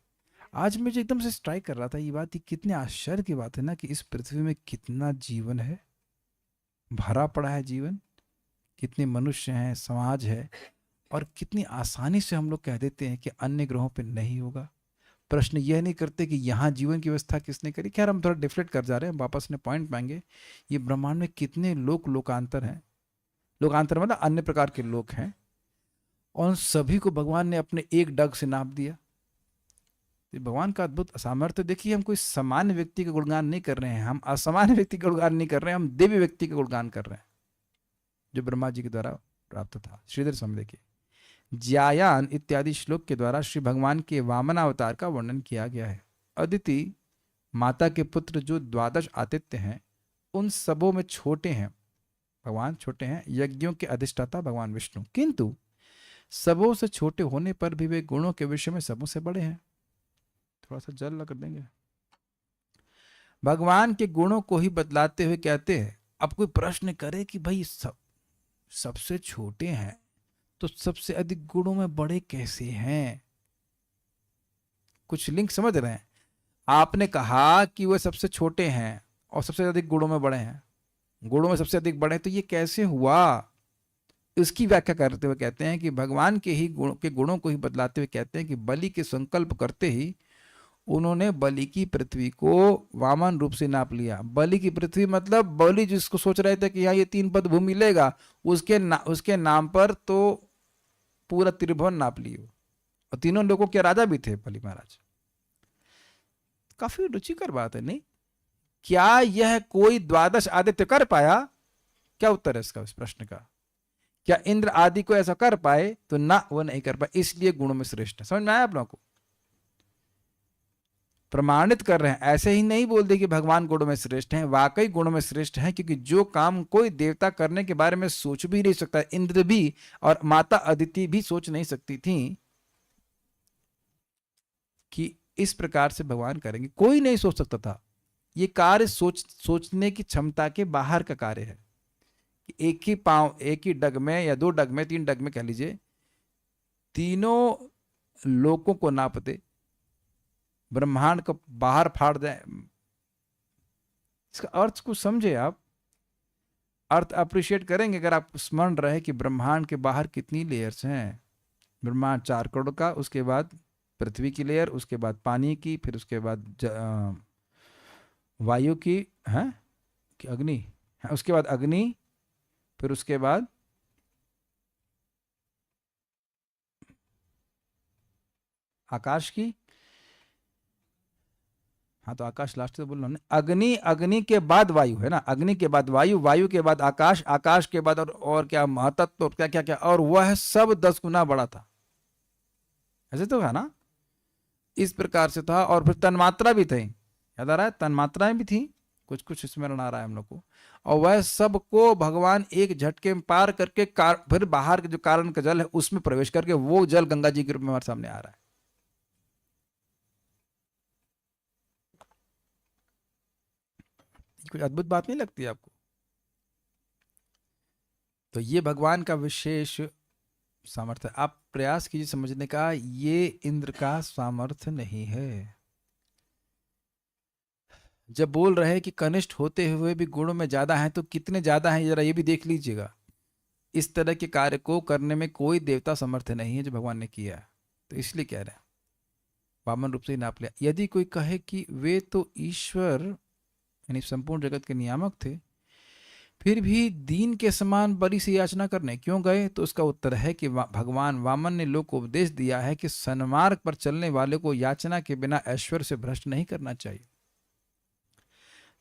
आज मुझे एकदम से स्ट्राइक कर रहा था ये बात, ये कितने आश्चर्य की बात है ना कि इस पृथ्वी में कितना जीवन है, भरा पड़ा है जीवन, कितने मनुष्य हैं, समाज है, और कितनी आसानी से हम लोग कह देते हैं कि अन्य ग्रहों पे नहीं होगा। प्रश्न यह नहीं करते कि यहाँ जीवन की व्यवस्था किसने करी। खैर हम थोड़ा डिफ्लेक्ट कर जा रहे हैं, वापस अपने पॉइंट पाएंगे। ये ब्रह्मांड में कितने लोकांतर हैं, लोकांतर मतलब अन्य प्रकार के लोक हैं, और उन सभी को भगवान ने अपने एक डग से नाप दिया। भगवान का अद्भुत सामर्थ्य देखिए। हम कोई सामान्य व्यक्ति का गुणगान नहीं कर रहे हैं, हम असामान्य व्यक्ति का गुणगान नहीं कर रहे हैं, हम दिव्य व्यक्ति का गुणगान कर रहे हैं जो ब्रह्मा जी के द्वारा प्राप्त था। श्रीधर स्वामी देखिए, ज्यायान इत्यादि श्लोक के द्वारा श्री भगवान के वामनावतार का वर्णन किया गया है। अदिति माता के पुत्र जो 12 आदित्य हैं, उन सबों में छोटे हैं, भगवान छोटे हैं, यज्ञों के अधिष्ठाता भगवान विष्णु, किंतु सबों से छोटे होने पर भी वे गुणों के विषय में सबों से बड़े हैं। थोड़ा सा जल लगा देंगे। भगवान के गुणों को ही बतलाते हुए कहते हैं, अब कोई प्रश्न करे कि भाई सबसे छोटे हैं तो सबसे अधिक गुणों में बड़े कैसे हैं? कुछ लिंक समझ रहे हैं? आपने कहा कि वह सबसे छोटे हैं और सबसे अधिक गुणों में बड़े हैं, गुणों में सबसे अधिक बड़े हैं, तो ये कैसे हुआ? इसकी व्याख्या करते हुए कहते हैं कि भगवान के गुणों को ही बदलाते हुए कहते हैं कि बलि के संकल्प करते ही उन्होंने बलि की पृथ्वी को वामन रूप से नाप लिया। बलि की पृथ्वी मतलब बलि जिसको सोच रहे थे कि यहाँ ये 3 पद भूमि लेगा, उसके नाम पर तो पूरा त्रिभुवन नाप लियो, और तीनों लोगों के राजा भी थे बलि महाराज। काफी रुचिकर बात है नहीं? क्या यह कोई 12 आदित्य कर पाया? क्या उत्तर है इसका, इस प्रश्न का? क्या इंद्र आदि को ऐसा कर पाए? तो ना, वो नहीं कर पाए, इसलिए गुणों में श्रेष्ठ है। समझ में आया आप लोगों को? प्रमाणित कर रहे हैं, ऐसे ही नहीं बोल दे कि भगवान गुणों में श्रेष्ठ हैं, वाकई गुणों में श्रेष्ठ हैं, क्योंकि जो काम कोई देवता करने के बारे में सोच भी नहीं सकता, इंद्र भी और माता अदिति भी सोच नहीं सकती थी कि इस प्रकार से भगवान करेंगे। कोई नहीं सोच सकता था। ये कार्य सोचने की क्षमता के बाहर का कार्य है। एक ही पांव, एक ही डग में या 2 डग में, 3 डग में कह लीजिए, तीनों लोकों को नाप दे, ब्रह्मांड को बाहर फाड़ दे। इसका अर्थ को समझे आप, अर्थ अप्रिशिएट करेंगे अगर आप स्मरण रहे कि ब्रह्मांड के बाहर कितनी लेयर्स हैं। ब्रह्मांड 4 करोड़ का, उसके बाद पृथ्वी की लेयर, उसके बाद पानी की, फिर उसके बाद वायु की, है कि अग्नि, है, उसके बाद अग्नि, फिर उसके बाद आकाश की, हाँ तो आकाश लास्ट तो बोल रहा हूँ, अग्नि, अग्नि के बाद वायु है ना, अग्नि के बाद वायु, वायु के बाद आकाश, आकाश के बाद और क्या महातत्व, और क्या क्या क्या, और वह सब 10 गुना बड़ा था। ऐसे तो है ना, इस प्रकार से था। और फिर तन्मात्रा भी थे, याद आ रहा है? तन्मात्राएं भी थी, कुछ कुछ स्मरण आ रहा है हम लोग को। और वह सबको भगवान एक झटके में पार करके फिर बाहर के जो कारण का जल है उसमें प्रवेश करके, वो जल गंगा जी के रूप में हमारे सामने आ रहा है। कुछ अद्भुत बात नहीं लगती आपको? तो ये भगवान का विशेष सामर्थ्य। आप प्रयास कीजिए समझने का, ये इंद्र का सामर्थ्य नहीं है, जब बोल रहे हैं कि कनिष्ठ होते हुए भी गुणों में ज्यादा हैं, तो कितने ज्यादा हैं जरा ये भी देख लीजिएगा। इस तरह के कार्य को करने में कोई देवता समर्थ नहीं है जो भगवान ने किया है। तो इसलिए कह रहे हैं वामन रूप से ही नाप लिया। यदि कोई कहे कि वे तो ईश्वर यानी संपूर्ण जगत के नियामक थे, फिर भी दीन के समान बलि से याचना करने क्यों गए, तो उसका उत्तर है कि भगवान वामन ने लोग को उपदेश दिया है कि सन्मार्ग पर चलने वाले को याचना के बिना ऐश्वर्य से भ्रष्ट नहीं करना चाहिए।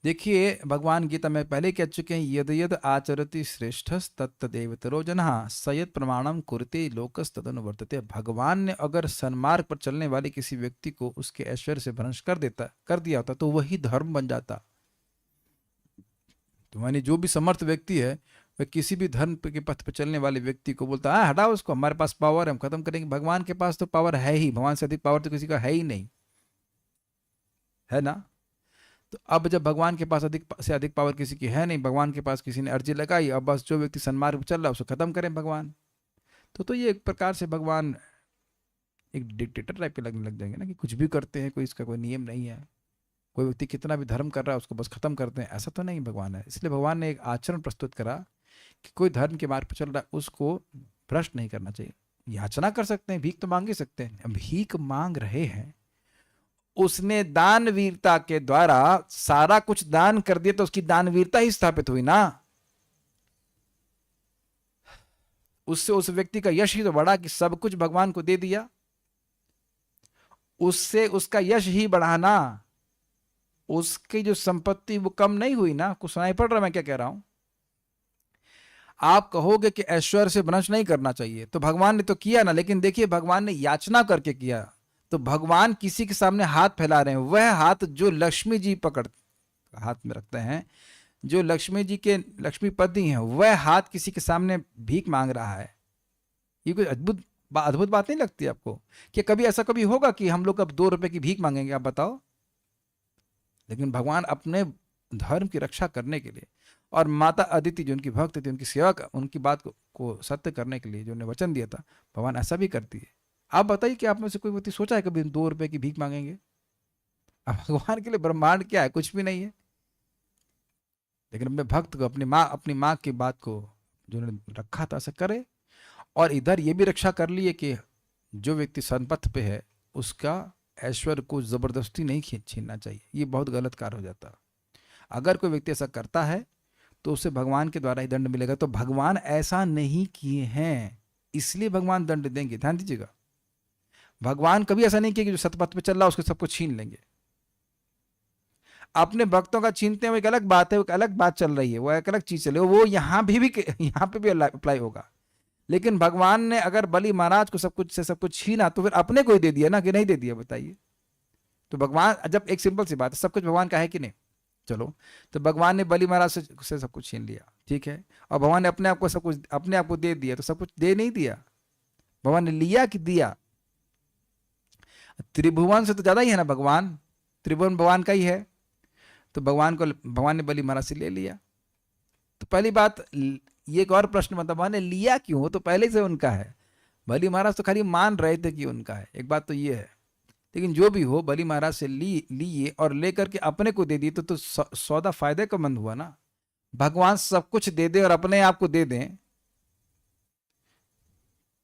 देखिए भगवान गीता में पहले कह चुके हैं, यद यद आचरति श्रेष्ठस तत्तदेवतरो जनः सयत प्रमाणम कुरते लोकस तदनुवर्तते। भगवान ने अगर सन्मार्ग पर चलने वाले किसी व्यक्ति को उसके ऐश्वर्य से भ्रष्ट कर दिया होता तो वही धर्म बन जाता। तो मानी जो भी समर्थ व्यक्ति है वह किसी भी धर्म के पथ पर चलने वाले व्यक्ति को बोलता है हटाओ उसको, हमारे पास पावर है, हम खत्म करेंगे। भगवान के पास तो पावर है ही, भगवान से अधिक पावर तो किसी का है ही नहीं, है ना। तो अब जब भगवान के पास अधिक से अधिक पावर किसी की है नहीं, भगवान के पास किसी ने अर्जी लगाई, अब बस जो व्यक्ति सन्मार्ग चल रहा है उसको खत्म करें भगवान। तो ये एक प्रकार से भगवान एक डिक्टेटर टाइप के लगने लग जाएंगे ना, कि कुछ भी करते हैं, कोई इसका कोई नियम नहीं है, कोई व्यक्ति कितना भी धर्म कर रहा है उसको बस खत्म करते हैं, ऐसा तो नहीं भगवान है। इसलिए भगवान ने एक आचरण प्रस्तुत करा कि कोई धर्म के मार्ग पर चल रहा है उसको भ्रष्ट नहीं करना चाहिए। याचना कर सकते हैं, भीख तो मांग ही सकते हैं, भीख मांग रहे हैं, उसने दान वीरता के द्वारा सारा कुछ दान कर दिया तो उसकी दान वीरता ही स्थापित हुई ना। उससे उस व्यक्ति का यश ही तो बढ़ा कि सब कुछ भगवान को दे दिया, उससे उसका यश ही बढ़ा ना, उसकी जो संपत्ति वो कम नहीं हुई ना। कुछ सुनाई पड़ रहा मैं क्या कह रहा हूं। आप कहोगे कि ऐश्वर्य से भ्रष्ट नहीं करना चाहिए, तो भगवान ने तो किया ना, लेकिन देखिए भगवान ने याचना करके किया। तो भगवान किसी के सामने हाथ फैला रहे हैं, वह हाथ जो लक्ष्मी जी पकड़ हाथ में रखते हैं, जो लक्ष्मी जी के लक्ष्मीपति हैं, वह हाथ किसी के सामने भीख मांग रहा है। ये कोई अद्भुत बात नहीं लगती आपको कि कभी ऐसा कभी होगा कि हम लोग अब 2 रुपए की भीख मांगेंगे, आप बताओ। लेकिन भगवान अपने धर्म की रक्षा करने के लिए और माता अदिति जो उनकी भक्त थी, उनकी सेवा उनकी बात को सत्य करने के लिए जो उन्हें वचन दिया था, भगवान ऐसा भी करती है। आप बताइए कि आप में से कोई व्यक्ति सोचा है कभी 2 रुपए की भीख मांगेंगे? अब भगवान के लिए ब्रह्मांड क्या है, कुछ भी नहीं है। लेकिन अपने भक्त को अपनी माँ की बात को जो उन्होंने रखा था ऐसा करे, और इधर ये भी रक्षा कर लिए कि जो व्यक्ति सनपथ पे है उसका ऐश्वर्य को जबरदस्ती नहीं छीनना चाहिए। ये बहुत गलत कार्य हो जाता। अगर कोई व्यक्ति ऐसा करता है तो उसे भगवान के द्वारा ही दंड मिलेगा। तो भगवान ऐसा नहीं किए हैं, इसलिए भगवान दंड देंगे, ध्यान दीजिएगा। भगवान कभी ऐसा नहीं किया कि जो सतपथ पे चल रहा है उसको सब कुछ छीन लेंगे। अपने भक्तों का छीनते हैं वो एक अलग बात है, वो एक अलग बात चल रही है, वो एक अलग चीज चले, वो यहाँ पे भी अप्लाई होगा। लेकिन भगवान ने अगर बलि महाराज को सब कुछ छीना तो फिर अपने को ही दे दिया ना, कि नहीं दे दिया, बताइए। तो भगवान जब एक सिंपल सी बात है, सब कुछ भगवान का है कि नहीं, चलो, तो भगवान ने बलि महाराज से सब कुछ छीन लिया, ठीक है, और भगवान ने अपने आप को सब कुछ अपने आप को दे दिया, तो सब कुछ दे नहीं दिया, भगवान ने लिया कि दिया। त्रिभुवन से तो ज्यादा ही है ना भगवान, त्रिभुवन भगवान का ही है, तो भगवान ने बलि महाराज से ले लिया। तो पहली बात ये एक और प्रश्न बनता, भगवान ने लिया क्यों, तो पहले से उनका है। बलि महाराज तो खाली मान रहे थे कि उनका है, एक बात तो ये है। लेकिन जो भी हो, बलि महाराज से लिए और लेकर के अपने को दे दिए, तो सौदा फायदे का मंद हुआ ना। भगवान सब कुछ दे दे और अपने आप को दे दें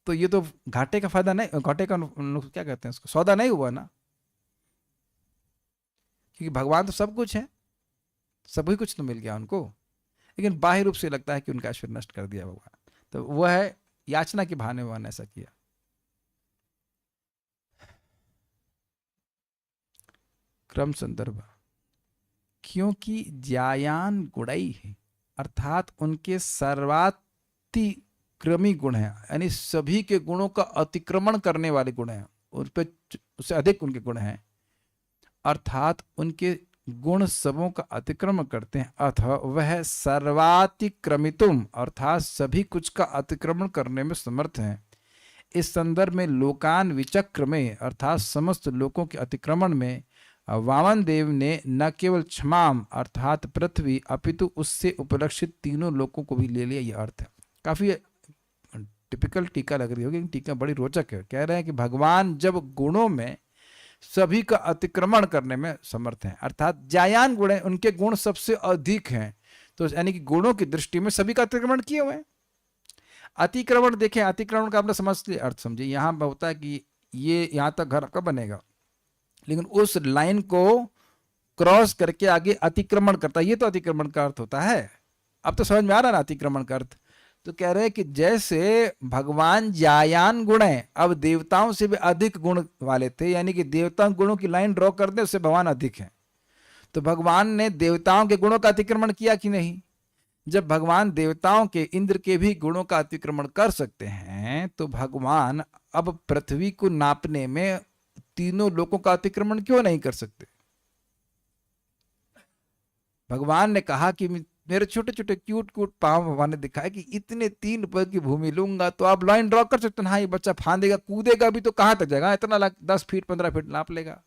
तो ये तो घाटे का फायदा नहीं, घाटे का क्या कहते हैं उसको, सौदा नहीं हुआ ना। क्योंकि भगवान तो सब कुछ है, सभी कुछ तो मिल गया उनको, लेकिन बाह्य रूप से लगता है कि उनका ऐश्वर्य नष्ट कर दिया भगवान। तो वह है याचना के बहाने भगवान ऐसा किया। क्रम संदर्भ, क्योंकि ज्यायान गुणई है, अर्थात उनके सर्वातिक्रमी गुण है, यानी सभी के गुणों का अतिक्रमण करने वाले गुण हैं, उस पर उससे अधिक उनके गुण हैं, अर्थात उनके गुण सबों का अतिक्रमण करते हैं। अतः वह सर्वातिक्रमितुम अर्थात सभी कुछ का अतिक्रमण करने में समर्थ हैं। इस संदर्भ में लोकान विचक्र में अर्थात समस्त लोकों के अतिक्रमण में वामन देव ने न केवल क्षमाम अर्थात पृथ्वी अपितु उससे उपलक्षित तीनों लोकों को भी ले लिया। यह अर्थ है। काफी टिपिकल टीका लग रही होगी, टीका बड़ी रोचक है। कह रहे हैं कि भगवान जब गुणों में सभी का अतिक्रमण करने में समर्थ हैं, अर्थात जायान गुण हैं, उनके गुण सबसे अधिक हैं। तो यानी कि गुणों की दृष्टि में सभी का अतिक्रमण किए हुए हैं। अतिक्रमण देखें, अतिक्रमण का आपने समझ लिया अर्थ समझिए। यहां होता है कि ये यहां तक घर आपका बनेगा, लेकिन उस लाइन को क्रॉस करके आगे अतिक्रमण करता है, ये तो अतिक्रमण का अर्थ होता है। अब तो समझ में आ रहा ना अतिक्रमण का अर्थ। तो कह रहे हैं कि जैसे भगवान जायान गुण है, अब देवताओं से भी अधिक गुण वाले थे, यानी कि देवताओं गुणों की लाइन ड्रॉ कर दे उससे भगवान अधिक है। तो भगवान ने देवताओं के गुणों का अतिक्रमण किया कि नहीं? जब भगवान देवताओं के, इंद्र के भी गुणों का अतिक्रमण कर सकते हैं, तो भगवान अब पृथ्वी को नापने में तीनों लोकों का अतिक्रमण क्यों नहीं कर सकते? भगवान ने कहा कि मेरे छोटे छोटे क्यूट क्यूट पांव भगवान ने दिखाया कि इतने 3 पग की भूमि लूंगा, तो आप लाइन ड्रॉ कर सकते हैं। हाँ, ये बच्चा फांदेगा कूदेगा भी तो कहां तक जाएगा? इतना 10 फीट 15 फीट नाप लेगा।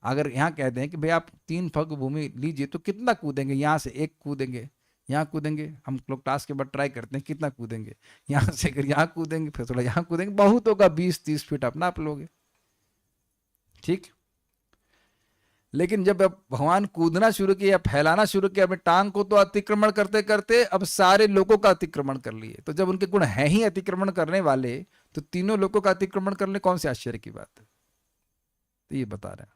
अगर यहाँ कह दें कि भाई आप 3 पग भूमि लीजिए, तो कितना कूदेंगे? यहाँ से 1 कूदेंगे, यहाँ कूदेंगे, हम लोग टास्क के बाद ट्राई करते हैं कितना कूदेंगे, यहाँ से अगर यहाँ कूदेंगे, फिर थोड़ा यहाँ कूदेंगे, बहुत होगा 20-30 फीट आप नाप लोगे, ठीक। लेकिन जब अब भगवान कूदना शुरू किया, फैलाना शुरू किया अपने टांग को, तो अतिक्रमण करते करते अब सारे लोगों का अतिक्रमण कर लिए। तो जब उनके गुण है ही अतिक्रमण करने वाले, तो तीनों लोगों का अतिक्रमण करने कौन से आश्चर्य की बात है? तो ये बता रहे हैं।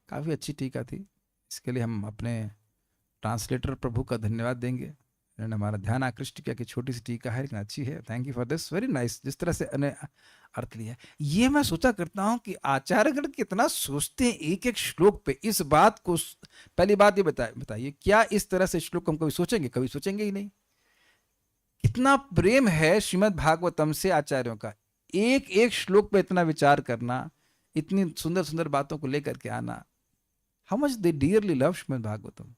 काफी अच्छी टीका थी, इसके लिए हम अपने ट्रांसलेटर प्रभु का धन्यवाद देंगे। इन्होंने हमारा ध्यान आकृष्ट किया कि छोटी सी टीका है लेकिन अच्छी है। Thank you for this, very nice. जिस तरह से अर्थ लिया, ये मैं सोचा करता हूं कि आचार्यगण कितना सोचते हैं एक एक श्लोक पे। इस बात को, पहली बात ये बताइए, क्या इस तरह से श्लोक हम कभी सोचेंगे? कभी सोचेंगे ही नहीं। कितना प्रेम है श्रीमद् भागवतम से आचार्यों का, एक एक श्लोक पे इतना विचार करना, इतनी सुंदर सुंदर बातों को लेकर के आना। How much they dearly love Shrimad Bhagavatam.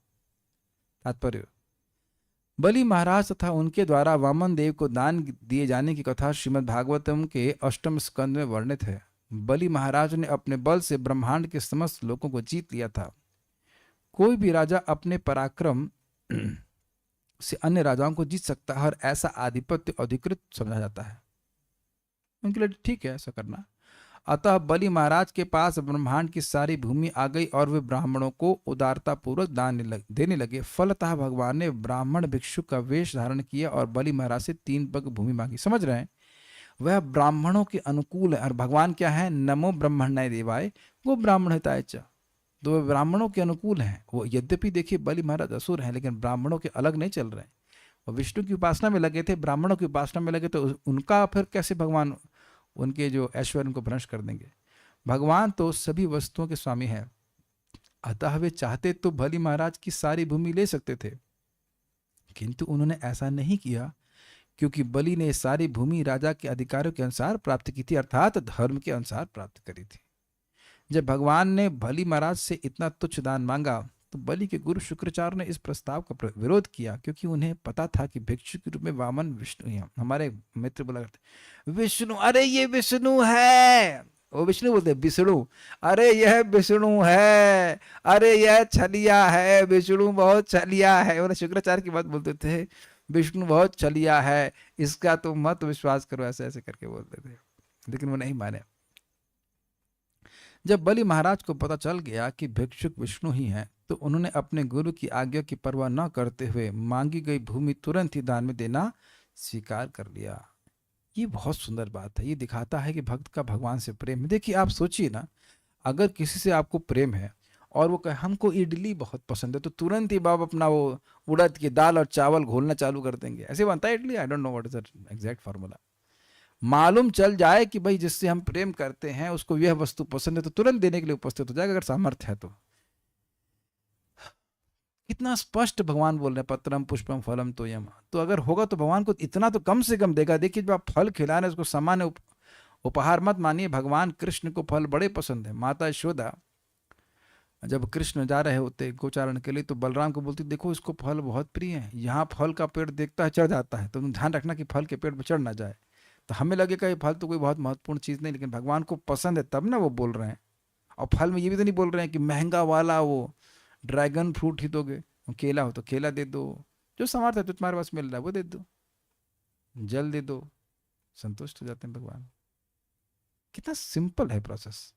तात्पर्य, बलि महाराज तथा उनके द्वारा वामन देव को दान दिए जाने की कथा श्रीमद् भागवतम के 8वें स्कंद में वर्णित है। बलि महाराज ने अपने बल से ब्रह्मांड के समस्त लोगों को जीत लिया था। कोई भी राजा अपने पराक्रम से अन्य राजाओं को जीत सकता है और ऐसा आधिपत्य अधिकृत समझा जाता है। उनके लिए ठीक है ऐसा करना। अतः बलि महाराज के पास ब्रह्मांड की सारी भूमि आ गई और वे ब्राह्मणों को उदारता पूर्वक दान देने लगे। फलतः भगवान ने ब्राह्मण भिक्षु का वेश धारण किया और बलि महाराज से 3 पग भूमि मांगी। समझ रहे हैं, वह ब्राह्मणों के अनुकूल है। और भगवान क्या है? नमो ब्रह्मण्याय देवाय वो ब्राह्मण हिताय च। तो वे ब्राह्मणों के अनुकूल हैं। वो यद्यपि देखिए बलि महाराज असुर हैं, लेकिन ब्राह्मणों के अलग नहीं चल रहे हैं। वो विष्णु की उपासना में लगे थे, ब्राह्मणों की उपासना में लगे, तो उनका फिर कैसे भगवान उनके जो ऐश्वर्य उनको भ्रष्ट कर देंगे? भगवान तो सभी वस्तुओं के स्वामी हैं, अतः वे चाहते तो बलि महाराज की सारी भूमि ले सकते थे, किंतु उन्होंने ऐसा नहीं किया, क्योंकि बलि ने सारी भूमि राजा के अधिकारों के अनुसार प्राप्त की थी, अर्थात धर्म के अनुसार प्राप्त करी थी। जब भगवान ने बलि महाराज से इतना तुच्छ दान मांगा, तो बलि के गुरु शुक्राचार्य ने इस प्रस्ताव का विरोध किया, क्योंकि उन्हें पता था कि भिक्षु के रूप में वामन विष्णु ही हैं। हमारे मित्र बोला करते विष्णु, अरे ये विष्णु है, वो विष्णु बोलते विष्णु, अरे यह विष्णु है, अरे यह छलिया है, विष्णु बहुत छलिया है। उन्हें शुक्राचार्य की बात बोलते थे, विष्णु बहुत छलिया है, इसका तो मत विश्वास करो, ऐसे ऐसे करके बोलते थे, लेकिन वो नहीं माने। जब बलि महाराज को पता चल गया कि भिक्षुक विष्णु ही हैं, तो उन्होंने अपने गुरु की आज्ञा की परवाह न करते हुए मांगी गई भूमि तुरंत ही दान में देना स्वीकार कर लिया। ये बहुत सुंदर बात है, ये दिखाता है कि भक्त का भगवान से प्रेम है। देखिए आप सोचिए ना, अगर किसी से आपको प्रेम है और वो कहे हमको इडली बहुत पसंद है, तो तुरंत ही बाप अपना वो उड़द की दाल और चावल घोलना चालू कर देंगे। ऐसे बनता है idli? I don't know what is the exact formula. मालूम चल जाए कि भाई जिससे हम प्रेम करते हैं उसको यह वस्तु पसंद है, तो तुरंत देने के लिए उपस्थित हो जाएगा, अगर सामर्थ्य है तो। कितना स्पष्ट भगवान बोल रहे हैं, पत्रम पुष्पम फलम तोयम। तो अगर होगा तो भगवान को इतना तो कम से कम देगा। देखिए जब आप फल खिला रहे हैं उसको सामान्य उपहार मत मानिए। भगवान कृष्ण को फल बड़े पसंद है। माता यशोदा जब कृष्ण जा रहे होते गोचारण के लिए, तो बलराम को बोलती देखो इसको फल बहुत प्रिय है, यहाँ फल का पेड़ देखता है चढ़ जाता है, तो तुम ध्यान रखना कि फल के पेड़ पर चढ़ ना जाए। तो हमें लगेगा ये फल तो कोई बहुत महत्वपूर्ण चीज़ नहीं, लेकिन भगवान को पसंद है तब ना वो बोल रहे हैं। और फल में ये भी तो नहीं बोल रहे हैं कि महंगा वाला वो ड्रैगन फ्रूट ही दोगे, केला हो तो केला दे दो, जो सामर्थ्य है तो तुम्हारे पास मिल रहा है वो दे दो, जल दे दो, संतुष्ट हो जाते हैं भगवान। कितना सिंपल है प्रोसेस।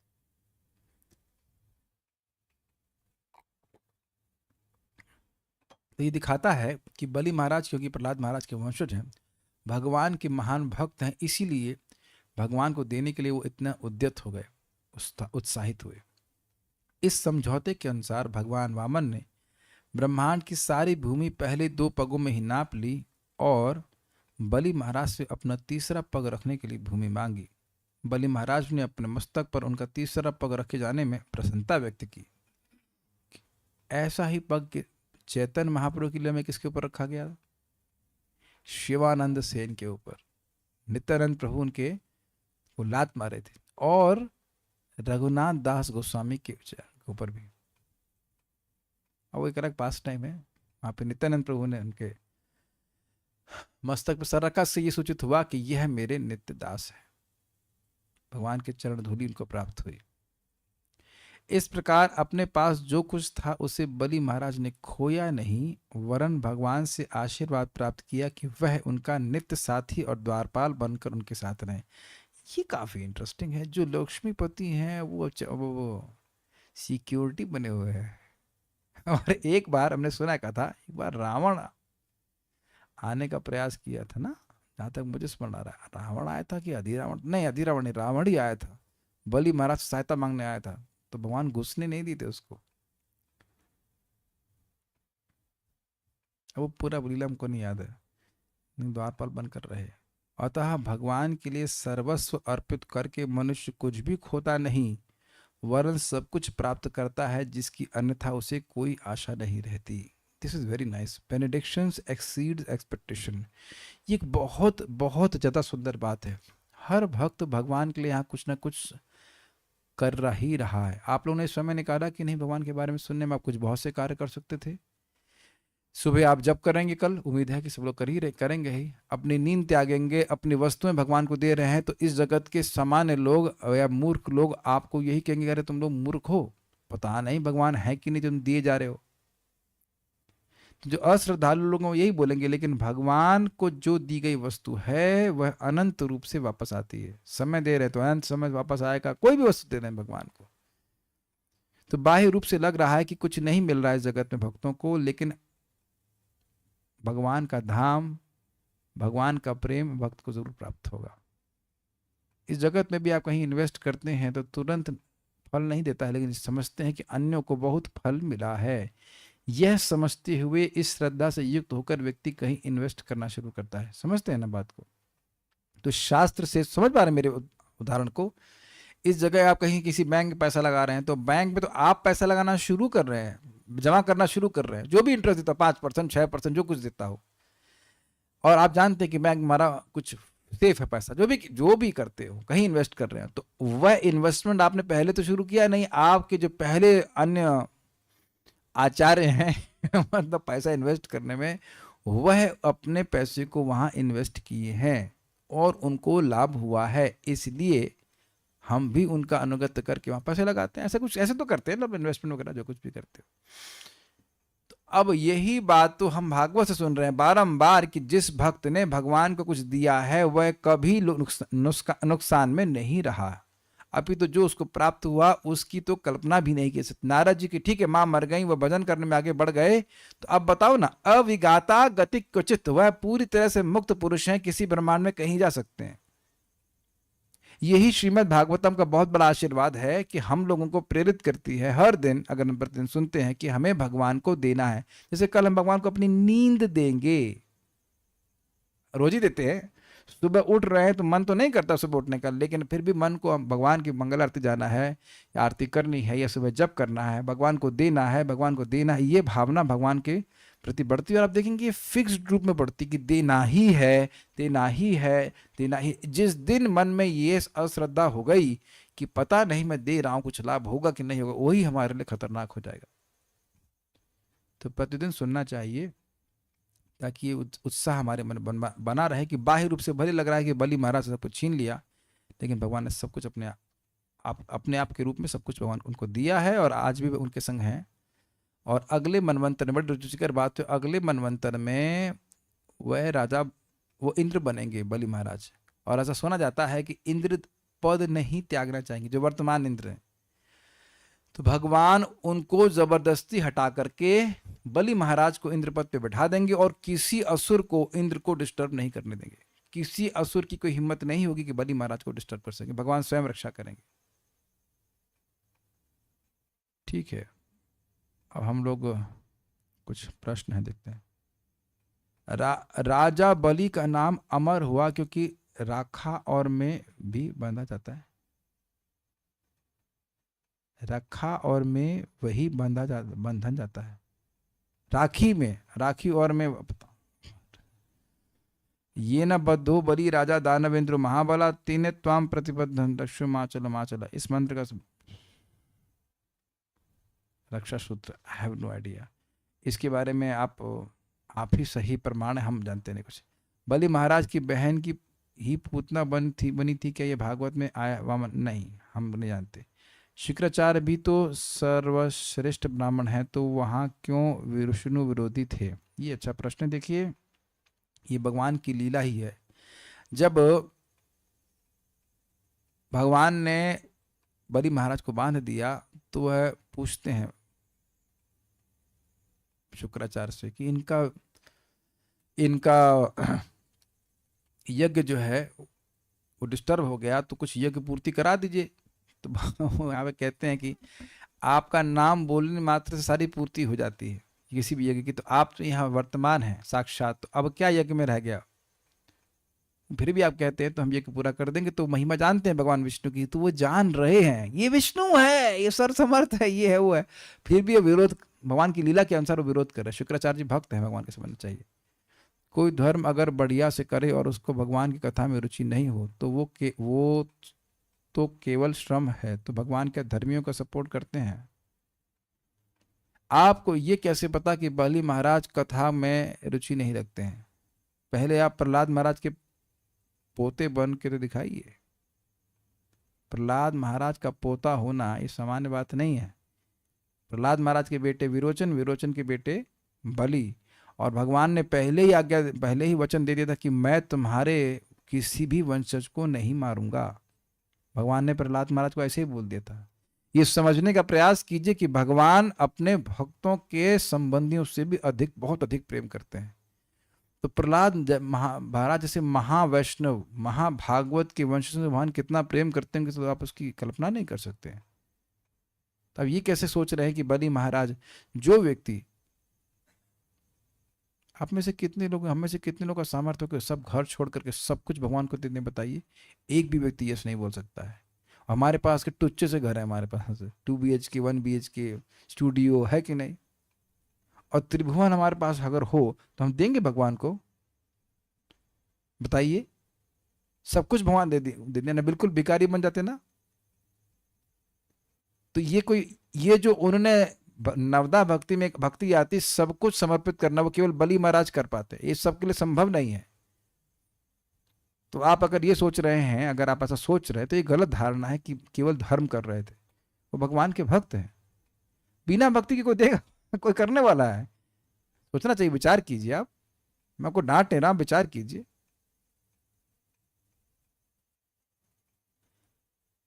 तो ये दिखाता है कि बलि महाराज, क्योंकि प्रहलाद महाराज के वंशज हैं, भगवान के महान भक्त हैं, इसीलिए भगवान को देने के लिए वो इतना उद्यत हो गए, उत्साहित हुए। इस समझौते के अनुसार भगवान वामन ने ब्रह्मांड की सारी भूमि पहले 2 पगों में ही नाप ली और बलि महाराज से अपना तीसरा पग रखने के लिए भूमि मांगी। बलि महाराज ने अपने मस्तक पर उनका तीसरा पग रखे जाने में प्रसन्नता व्यक्त की। ऐसा ही पग चैतन्य महाप्रभु की लीला में किसके ऊपर रखा गया? शिवानंद सेन के ऊपर। नित्यानंद प्रभु उनके वो लात मारे थे, और रघुनाथ दास गोस्वामी के ऊपर भी। और वो एक अलग पास टाइम है, वहां पे नित्यानंद प्रभु ने उनके मस्तक पर सर रखा, से ये सूचित हुआ कि यह मेरे नित्य दास है। भगवान के चरण धूलि उनको प्राप्त हुई। इस प्रकार अपने पास जो कुछ था उसे बलि महाराज ने खोया नहीं, वरन भगवान से आशीर्वाद प्राप्त किया कि वह उनका नित्य साथी और द्वारपाल बनकर उनके साथ रहे। ये काफी इंटरेस्टिंग है। जो लक्ष्मीपति हैं वो सिक्योरिटी बने हुए हैं। और एक बार हमने सुना था, एक बार रावण आने का प्रयास किया था ना, जहां तक मुझे स्मरण आ रहा है। रावण आया था कि अधिरावण? नहीं, अधिरावण नहीं, रावण ही आया था। बलि महाराज से सहायता मांगने आया था, तो भगवान घुसने नहीं देते उसको। वो पूरा लीला हमको नहीं याद है, द्वारपाल बनकर रहे। अतः भगवान के लिए सर्वस्व अर्पित करके मनुष्य कुछ भी खोता नहीं, वरन सब कुछ प्राप्त करता है, जिसकी अन्यथा उसे कोई आशा नहीं रहती। This is very nice. Benedictions exceeds expectation. ये एक बहुत बहुत ज़्यादा सुंदर बात है। हर भक्त भगवान के लिए यहाँ कुछ ना कुछ कर ही रहा है। आप लोगों ने समय निकाला कि नहीं भगवान के बारे में सुनने में? आप कुछ बहुत से कार्य कर सकते थे। सुबह आप जब करेंगे, कल उम्मीद है कि सब लोग करेंगे ही, अपनी नींद त्यागेंगे, अपनी वस्तुएं भगवान को दे रहे हैं, तो इस जगत के सामान्य लोग या मूर्ख लोग आपको यही कहेंगे, अरे तुम लोग मूर्ख हो, पता नहीं भगवान है कि नहीं, तुम दिए जा रहे हो। तो जो अश्रद्धालु लोग हैं वो यही बोलेंगे, लेकिन भगवान को जो दी गई वस्तु है वह अनंत रूप से वापस आती है। समय दे रहे तो अनंत समय वापस आएगा। कोई भी वस्तु दे रहे हैं भगवान को, तो बाह्य रूप से लग रहा है कि कुछ नहीं मिल रहा है जगत में भक्तों को, लेकिन भगवान का धाम, भगवान का प्रेम भक्त को जरूर प्राप्त होगा। इस जगत में भी आप कहीं इन्वेस्ट करते हैं तो तुरंत फल नहीं देता है, लेकिन समझते हैं कि अन्यों को बहुत फल मिला है। यह समझते हुए इस श्रद्धा से युक्त होकर व्यक्ति कहीं इन्वेस्ट करना शुरू करता है। समझते हैं ना बात को? तो शास्त्र से समझ पा रहे हैं मेरे उदाहरण को? इस जगह आप कहीं किसी बैंक में पैसा लगा रहे हैं, तो बैंक में तो आप पैसा लगाना शुरू कर रहे हैं, जमा करना शुरू कर रहे हैं, जो भी इंटरेस्ट देता, 5%, 6%, जो कुछ देता हो, और आप जानते हैं कि बैंक हमारा कुछ सेफ है पैसा, जो भी करते हो, कहीं इन्वेस्ट कर रहे हैं, तो वह इन्वेस्टमेंट आपने पहले तो शुरू किया नहीं, आपके जो पहले अन्य आचार्य हैं मतलब पैसा इन्वेस्ट करने में, वह अपने पैसे को वहां इन्वेस्ट किए हैं और उनको लाभ हुआ है, इसलिए हम भी उनका अनुगत्य करके वहां पैसे लगाते हैं। ऐसे तो करते हैं ना, इन्वेस्टमेंट वगैरह जो कुछ भी करते हो। तो अब यही बात तो हम भागवत से सुन रहे हैं बारंबार कि जिस भक्त ने भगवान को कुछ दिया है वह कभी नुकसान में नहीं रहा, अभी तो जो उसको प्राप्त हुआ उसकी तो कल्पना भी नहीं की सकती। नारद जी की ठीक है मां मर गई, वह भजन करने में आगे बढ़ गए, तो अब बताओ ना, अविगाता गति क्वचित, वह पूरी तरह से मुक्त पुरुष हैं, किसी ब्रह्मांड में कहीं जा सकते हैं। यही श्रीमद् भागवतम का बहुत बड़ा आशीर्वाद है कि हम लोगों को प्रेरित करती है हर दिन, अगर हम प्रतिदिन सुनते हैं कि हमें भगवान को देना है। जैसे कल हम भगवान को अपनी नींद देंगे, रोज ही देते हैं। सुबह उठ रहे हैं तो मन तो नहीं करता सुबह उठने का, लेकिन फिर भी मन को भगवान की मंगल आरती जाना है, या आरती करनी है, या सुबह जप करना है, भगवान को देना है, भगवान को देना है, ये भावना भगवान के प्रति बढ़ती है। और आप देखेंगे ये फिक्स्ड रूप में बढ़ती कि देना ही है, देना ही है, देना ही। जिस दिन मन में ये अश्रद्धा हो गई कि पता नहीं मैं दे रहा हूं, कुछ लाभ होगा कि नहीं होगा, वही हमारे लिए खतरनाक हो जाएगा। तो प्रतिदिन सुनना चाहिए ताकि ये उत्साह हमारे मन बना रहे कि बाह्य रूप से भले लग रहा है कि बलि महाराज से सब कुछ छीन लिया, लेकिन भगवान ने सब कुछ अपने आप के रूप में सब कुछ भगवान उनको दिया है, और आज भी उनके संग हैं। और अगले मनवंतर में, बड़ी रुचिकर बात है, अगले मनवंतर में वह राजा, वो इंद्र बनेंगे बलि महाराज। और ऐसा सुना जाता है कि इंद्र पद नहीं त्यागना चाहेंगे, जो वर्तमान इंद्र हैं। तो भगवान उनको जबरदस्ती हटा करके बलि महाराज को इंद्र पद पे बैठा देंगे और किसी असुर को इंद्र को डिस्टर्ब नहीं करने देंगे। किसी असुर की कोई हिम्मत नहीं होगी कि बलि महाराज को डिस्टर्ब कर सके, भगवान स्वयं रक्षा करेंगे। ठीक है, अब हम लोग कुछ प्रश्न है देखते हैं। राजा बलि का नाम अमर हुआ क्योंकि राखा और में भी बांधा जाता है। रखा और में वही बंधन जाता है। राखी में, राखी और में, ये न बद्धो बलि राजा दानवेंद्र महाबला तीने त्वाम प्रतिबद्धं दक्षु माचल माचल। इस मंत्र का रक्षा सूत्र आई हैव नो आइडिया, इसके बारे में आप ही सही प्रमाण है, हम जानते नहीं कुछ। बलि महाराज की बहन की ही पूतना बनी थी क्या, ये भागवत में आया वामन? नहीं, हम नहीं जानते। शुक्राचार्य भी तो सर्वश्रेष्ठ ब्राह्मण है, तो वहाँ क्यों विष्णु विरोधी थे? ये अच्छा प्रश्न। देखिए, ये भगवान की लीला ही है। जब भगवान ने बलि महाराज को बांध दिया तो वह पूछते हैं शुक्राचार्य से कि इनका यज्ञ जो है वो डिस्टर्ब हो गया, तो कुछ यज्ञ पूर्ति करा दीजिए। तो यहाँ पे कहते हैं कि आपका नाम बोलने मात्र से सारी पूर्ति हो जाती है किसी भी यज्ञ की, तो आप तो यहाँ वर्तमान हैं साक्षात, तो अब क्या यज्ञ में रह गया? फिर भी आप कहते हैं तो हम यज्ञ पूरा कर देंगे। तो महिमा जानते हैं भगवान विष्णु की, तो वो जान रहे हैं ये विष्णु है, ये सर्वसमर्थ है, ये है वो है, फिर भी ये विरोध, भगवान की लीला के अनुसार वो विरोध कर रहे हैं। शुक्राचार्य जी भक्त हैं भगवान के, समझना चाहिए। कोई धर्म अगर बढ़िया से करे और उसको भगवान की कथा में रुचि नहीं हो तो वो तो केवल श्रम है। तो भगवान के धर्मियों का सपोर्ट करते हैं। आपको ये कैसे पता कि बलि महाराज कथा में रुचि नहीं रखते हैं? पहले आप प्रहलाद महाराज के पोते बन के तो दिखाइए। प्रहलाद महाराज का पोता होना ये सामान्य बात नहीं है। प्रहलाद महाराज के बेटे विरोचन, विरोचन के बेटे बलि, और भगवान ने पहले ही वचन दे दिया था कि मैं तुम्हारे किसी भी वंशज को नहीं मारूंगा। भगवान ने प्रहलाद महाराज को ऐसे ही बोल दिया था। ये समझने का प्रयास कीजिए कि भगवान अपने भक्तों के संबंधियों से भी अधिक, बहुत अधिक प्रेम करते हैं। तो प्रहलाद महाराज जैसे महावैष्णव, महाभागवत के वंश से भगवान कितना प्रेम करते हैं, तो आप उसकी कल्पना नहीं कर सकते हैं। तब ये कैसे सोच रहे हैं कि बलि महाराज, जो व्यक्ति, आप में से कितने लोग, हम में से कितने लोग का सामर्थ्य हो सब घर छोड़ करके सब कुछ भगवान को देने? बताइए, एक भी व्यक्ति यस नहीं बोल सकता है। हमारे पास के टुच्चे से घर है, हमारे पास 2 BHK 1 BHK स्टूडियो है कि नहीं, और त्रिभुवन हमारे पास अगर हो तो हम देंगे भगवान को? बताइए, सब कुछ भगवान दे देना, बिल्कुल भिखारी बन जाते ना। तो ये जो उन्होंने नवदा भक्ति में एक भक्ति आती सब कुछ समर्पित करना, वो केवल बलि महाराज कर पाते, ये सबके लिए संभव नहीं है। तो आप अगर ये सोच रहे हैं, अगर आप ऐसा सोच रहे हैं तो ये गलत धारणा है कि केवल धर्म कर रहे थे। वो भगवान के भक्त हैं, बिना भक्ति के कोई देगा, कोई करने वाला है? सोचना चाहिए, विचार कीजिए। आप, मैं आपको डांट नहीं रहा, विचार कीजिए।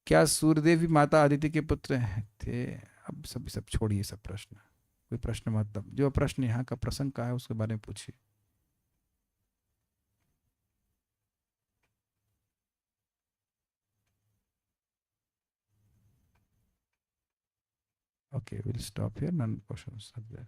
क्या सूर्यदेव भी माता आदित्य के पुत्र थे? अब सब छोड़िए, सब प्रश्न, कोई प्रश्न मतलब, जो प्रश्न यहाँ का प्रसंग का है उसके बारे में पूछिए। Okay, we'll stop here. None questions are there.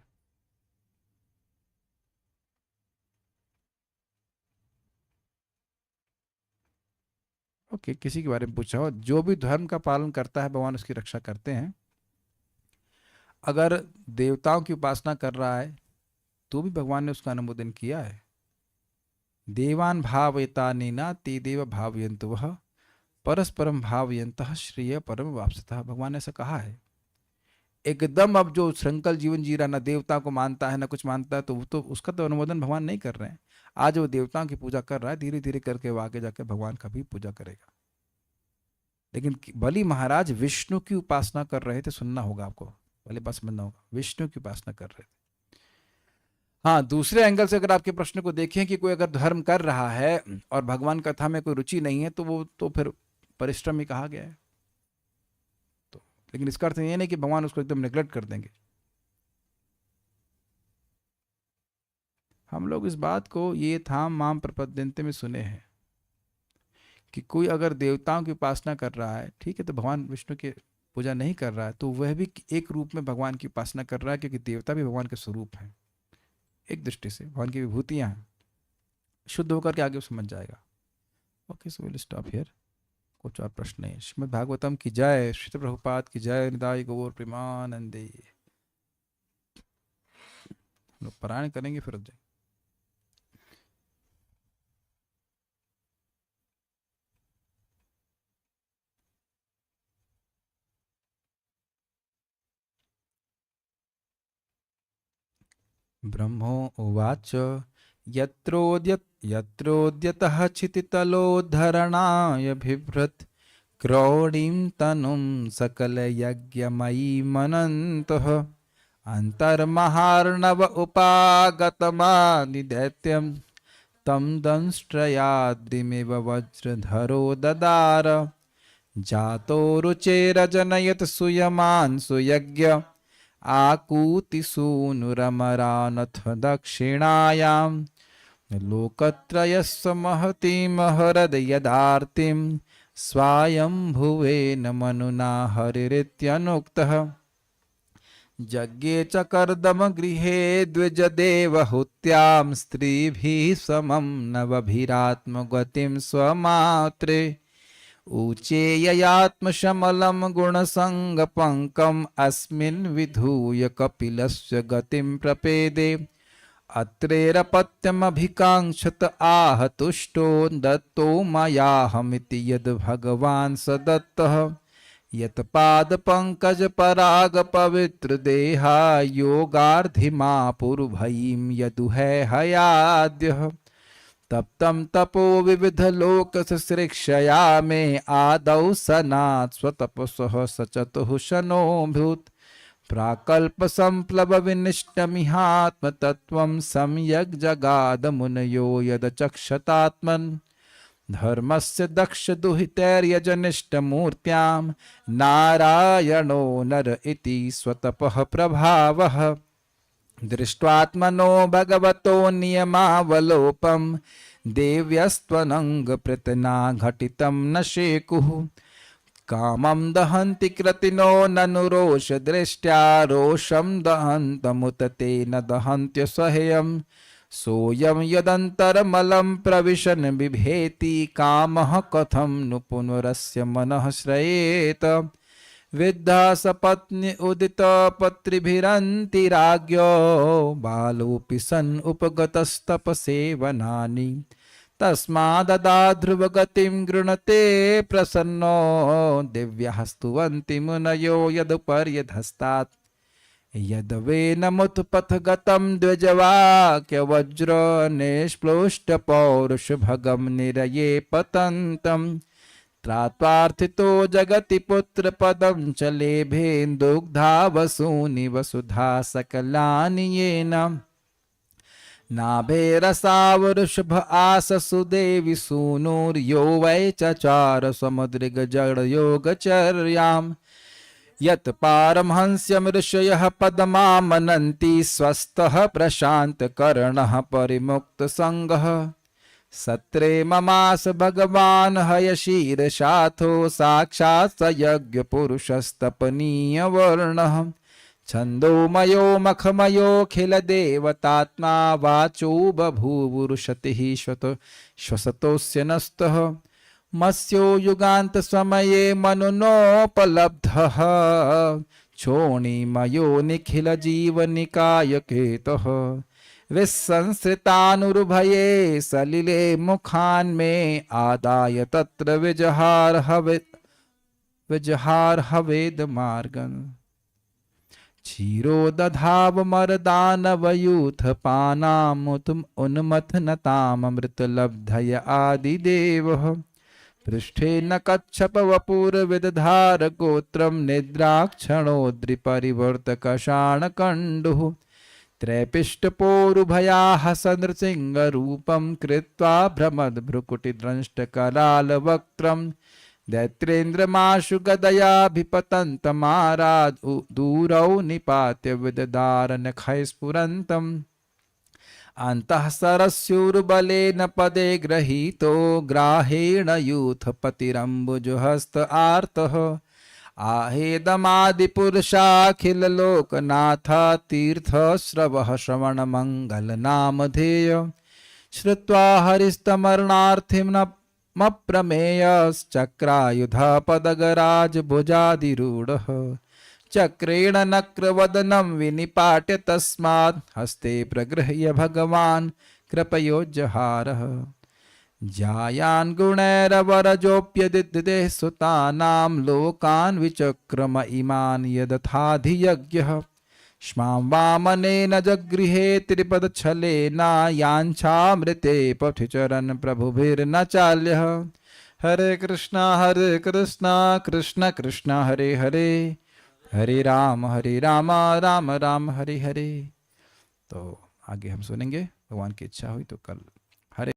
Okay, किसी के बारे में पूछा हो, जो भी धर्म का पालन करता है भगवान उसकी रक्षा करते हैं। अगर देवताओं की उपासना कर रहा है तो भी भगवान ने उसका अनुमोदन किया है। देवान भावयतानेना ते देव भावयन्तु वह परस्परम भावयन्तः श्रेय परम वाप्सतः। भगवान ने ऐसा कहा है। एकदम अब जो श्रृंखल जीवन जी रहा, ना देवता को मानता है ना कुछ मानता है, तो उसका तो अनुमोदन भगवान नहीं कर रहे हैं। आज वो देवताओं की पूजा कर रहा है, धीरे धीरे करके वो आगे जाकर भगवान का भी पूजा करेगा। लेकिन बलि महाराज विष्णु की उपासना कर रहे थे, सुनना होगा आपको, पहले बात समझना होगा, विष्णु की उपासना कर रहे थे। हाँ, दूसरे एंगल से अगर आपके प्रश्न को देखें कि कोई अगर धर्म कर रहा है और भगवान कथा में कोई रुचि नहीं है, तो वो तो फिर परिश्रम ही कहा गया है। तो लेकिन इसका अर्थ ये नहीं कि भगवान उसको एकदम नेग्लेक्ट कर देंगे। हम लोग इस बात को ये थाम माम प्रपद्यन्ते में सुने हैं कि कोई अगर देवताओं की उपासना कर रहा है, ठीक है, तो भगवान विष्णु की पूजा नहीं कर रहा है, तो वह भी एक रूप में भगवान की उपासना कर रहा है, क्योंकि देवता भी भगवान के स्वरूप हैं। एक दृष्टि से भगवान की विभूतियां हैं। शुद्ध होकर के आगे समझ जाएगा। Okay, so will stop here. कुछ और प्रश्न नहीं। श्रीमद् भागवतम की जय, श्री प्रभुपाद की जय, निताई गौर प्रेमानंदे। हम लोग पारायण करेंगे फिर जाएंगे। ब्रह्मो उवाच यत्रोद्यतः क्षितितलोद्धरणाय बिभ्रत् क्रौणीं तनुं सकलयज्ञमयी मनन्तः अन्तर्महार्णव उपागतमादिदैत्यं तं दंष्ट्रयाद्रिमिव वज्रधरो ददार जातो रुचेरजनयत् सुयमान् सुयज्ञ आकूतिसूनुरमरानथ दक्षिणायां लोकत्रयस्य महतीमहरदयदार्तिं स्वायम्भुवेन मनुना हरिरित्यनुक्तः यज्ञे च कर्दमगृहे द्विजदेवहूत्यां स्त्रीभिः समं नवभिरात्मगतिं स्वमात्रे ऊचेययात्मशमलं गुणसङ्गपङ्कम् अस्मिन् विधूय कपिलस्य गतिं प्रपेदे अत्रेरपत्यमभिकाङ्क्षत आह तुष्टो दत्तो मयाहमिति यद्भगवान् स दत्तः यत्पादपङ्कजपरागपवित्रदेहा योगार्धिमापुरुभयीं यदुहे हयाद्यः तप्तं तपो विविधलोकसृक्षया मे आदौ सनात् स्वतपसः सचतुःशनोऽभूत् प्राकल्पसम्प्लवविनिष्टमिहात्मतत्त्वं सम्यग् जगादमुनयो यदचक्षतात्मन् धर्मस्य दक्षदुहितैर्यजनिष्ठमूर्त्यां नारायणो नर इति स्वतपः प्रभावः दृष्ट्वात्मनो भगवतो नियमावलोपं देव्यस्त्वनङ्गप्रतना घटितं न शेकुः कामं दहन्ति कृतिनो ननु रोषदृष्ट्या रोषं दहन्तमुत ते न दहन्त्यसह्यं सोऽयं यदन्तरमलं प्रविशन् बिभेति कामः कथं नु पुनरस्य मनः श्रयेत विद्धा सपत्नी उदित पत्रिभिरन्ति राज्ञो बालोऽपि सन् उपगतस्तपसेवनानि तस्माददाध्रुवगतिं गृणते प्रसन्नो दिव्याः स्तुवन्ति मुनयो यदुपर्यधस्तात् यद्वेनमुत्पथगतं द्विजवाक्यवज्र निष्प्लोष्टपौरुषभगं निरये पतन्तम् त्रात्वार्थितो जगति पुत्रपदं च लेभेन्दुग्धा वसूनि वसुधा सकलानि येन नाभेरसावृषभ आससु देवि सूनुर्यो वै चचार समुद्रिगजडयोगचर्यां यत् पारमहंस्यं ऋषयः पदमामनन्ति स्वस्थः प्रशान्तकर्णः परिमुक्तसङ्गः सत्रे ममास भगवान् हयशीर्षाथो साक्षात् स यज्ञपुरुषस्तपनीयवर्णः छन्दोमयो मखमयोऽखिलदेवतात्मा वाचो बभूवुरुषतिः श्वसतोऽस्य नस्तः मत्स्यो युगान्तसमये मनुनोपलब्धः क्षोणिमयो निखिलजीवनिकायकेतः विसंसृतानुर्भये सलिले मुखान्मे आदाय तत्र विजहार हवेद मार्गन् क्षीरोदधावमरदानवयूथ पानामुतम उन्मथनतामृतलब्धय आदिदेवः पृष्ठे न कच्छप वपुर्विदधार गोत्रं निद्राक्षणोद्रिपरिवर्तकषाणकण्डुः त्रैपिष्टपोरुभयाः सनृसिंहरूपं कृत्वा भ्रमद्भ्रुकुटिद्रंष्टकरालवक्त्रं दैत्रेन्द्रमाशु गदयाभिपतन्तमाराद दूरौ निपात्य विददार नखै स्फुरन्तम् अन्तः सरस्युर्बलेन पदे गृहीतो ग्राहेण यूथपतिरम्बुजहस्त आर्तः आहेदमादिपुरुषाखिललोकनाथ तीर्थश्रवः श्रवणमङ्गलनामधेय श्रुत्वा हरिस्तमरणार्थिमप्रमेयश्चक्रायुधपदगराजभुजादिरूढः चक्रेण नक्रवदनं विनिपाट्य तस्मात् हस्ते प्रगृह्य भगवान् कृपयोज्जहारः जायान् गुणैरवरजोऽप्यदिदे सुतानां लोकान् विचक्रम इमान् यदथाधियज्ञः स्मां वामनेन जगृहे त्रिपदच्छलेन याञ्छामृते पथिचरन् प्रभुभिर्न चाल्यः। हरे कृष्णा कृष्ण कृष्ण हरे हरे, हरे राम राम राम हरे हरे। तो आगे हम सुनेंगे, भगवान की इच्छा हुई तो कल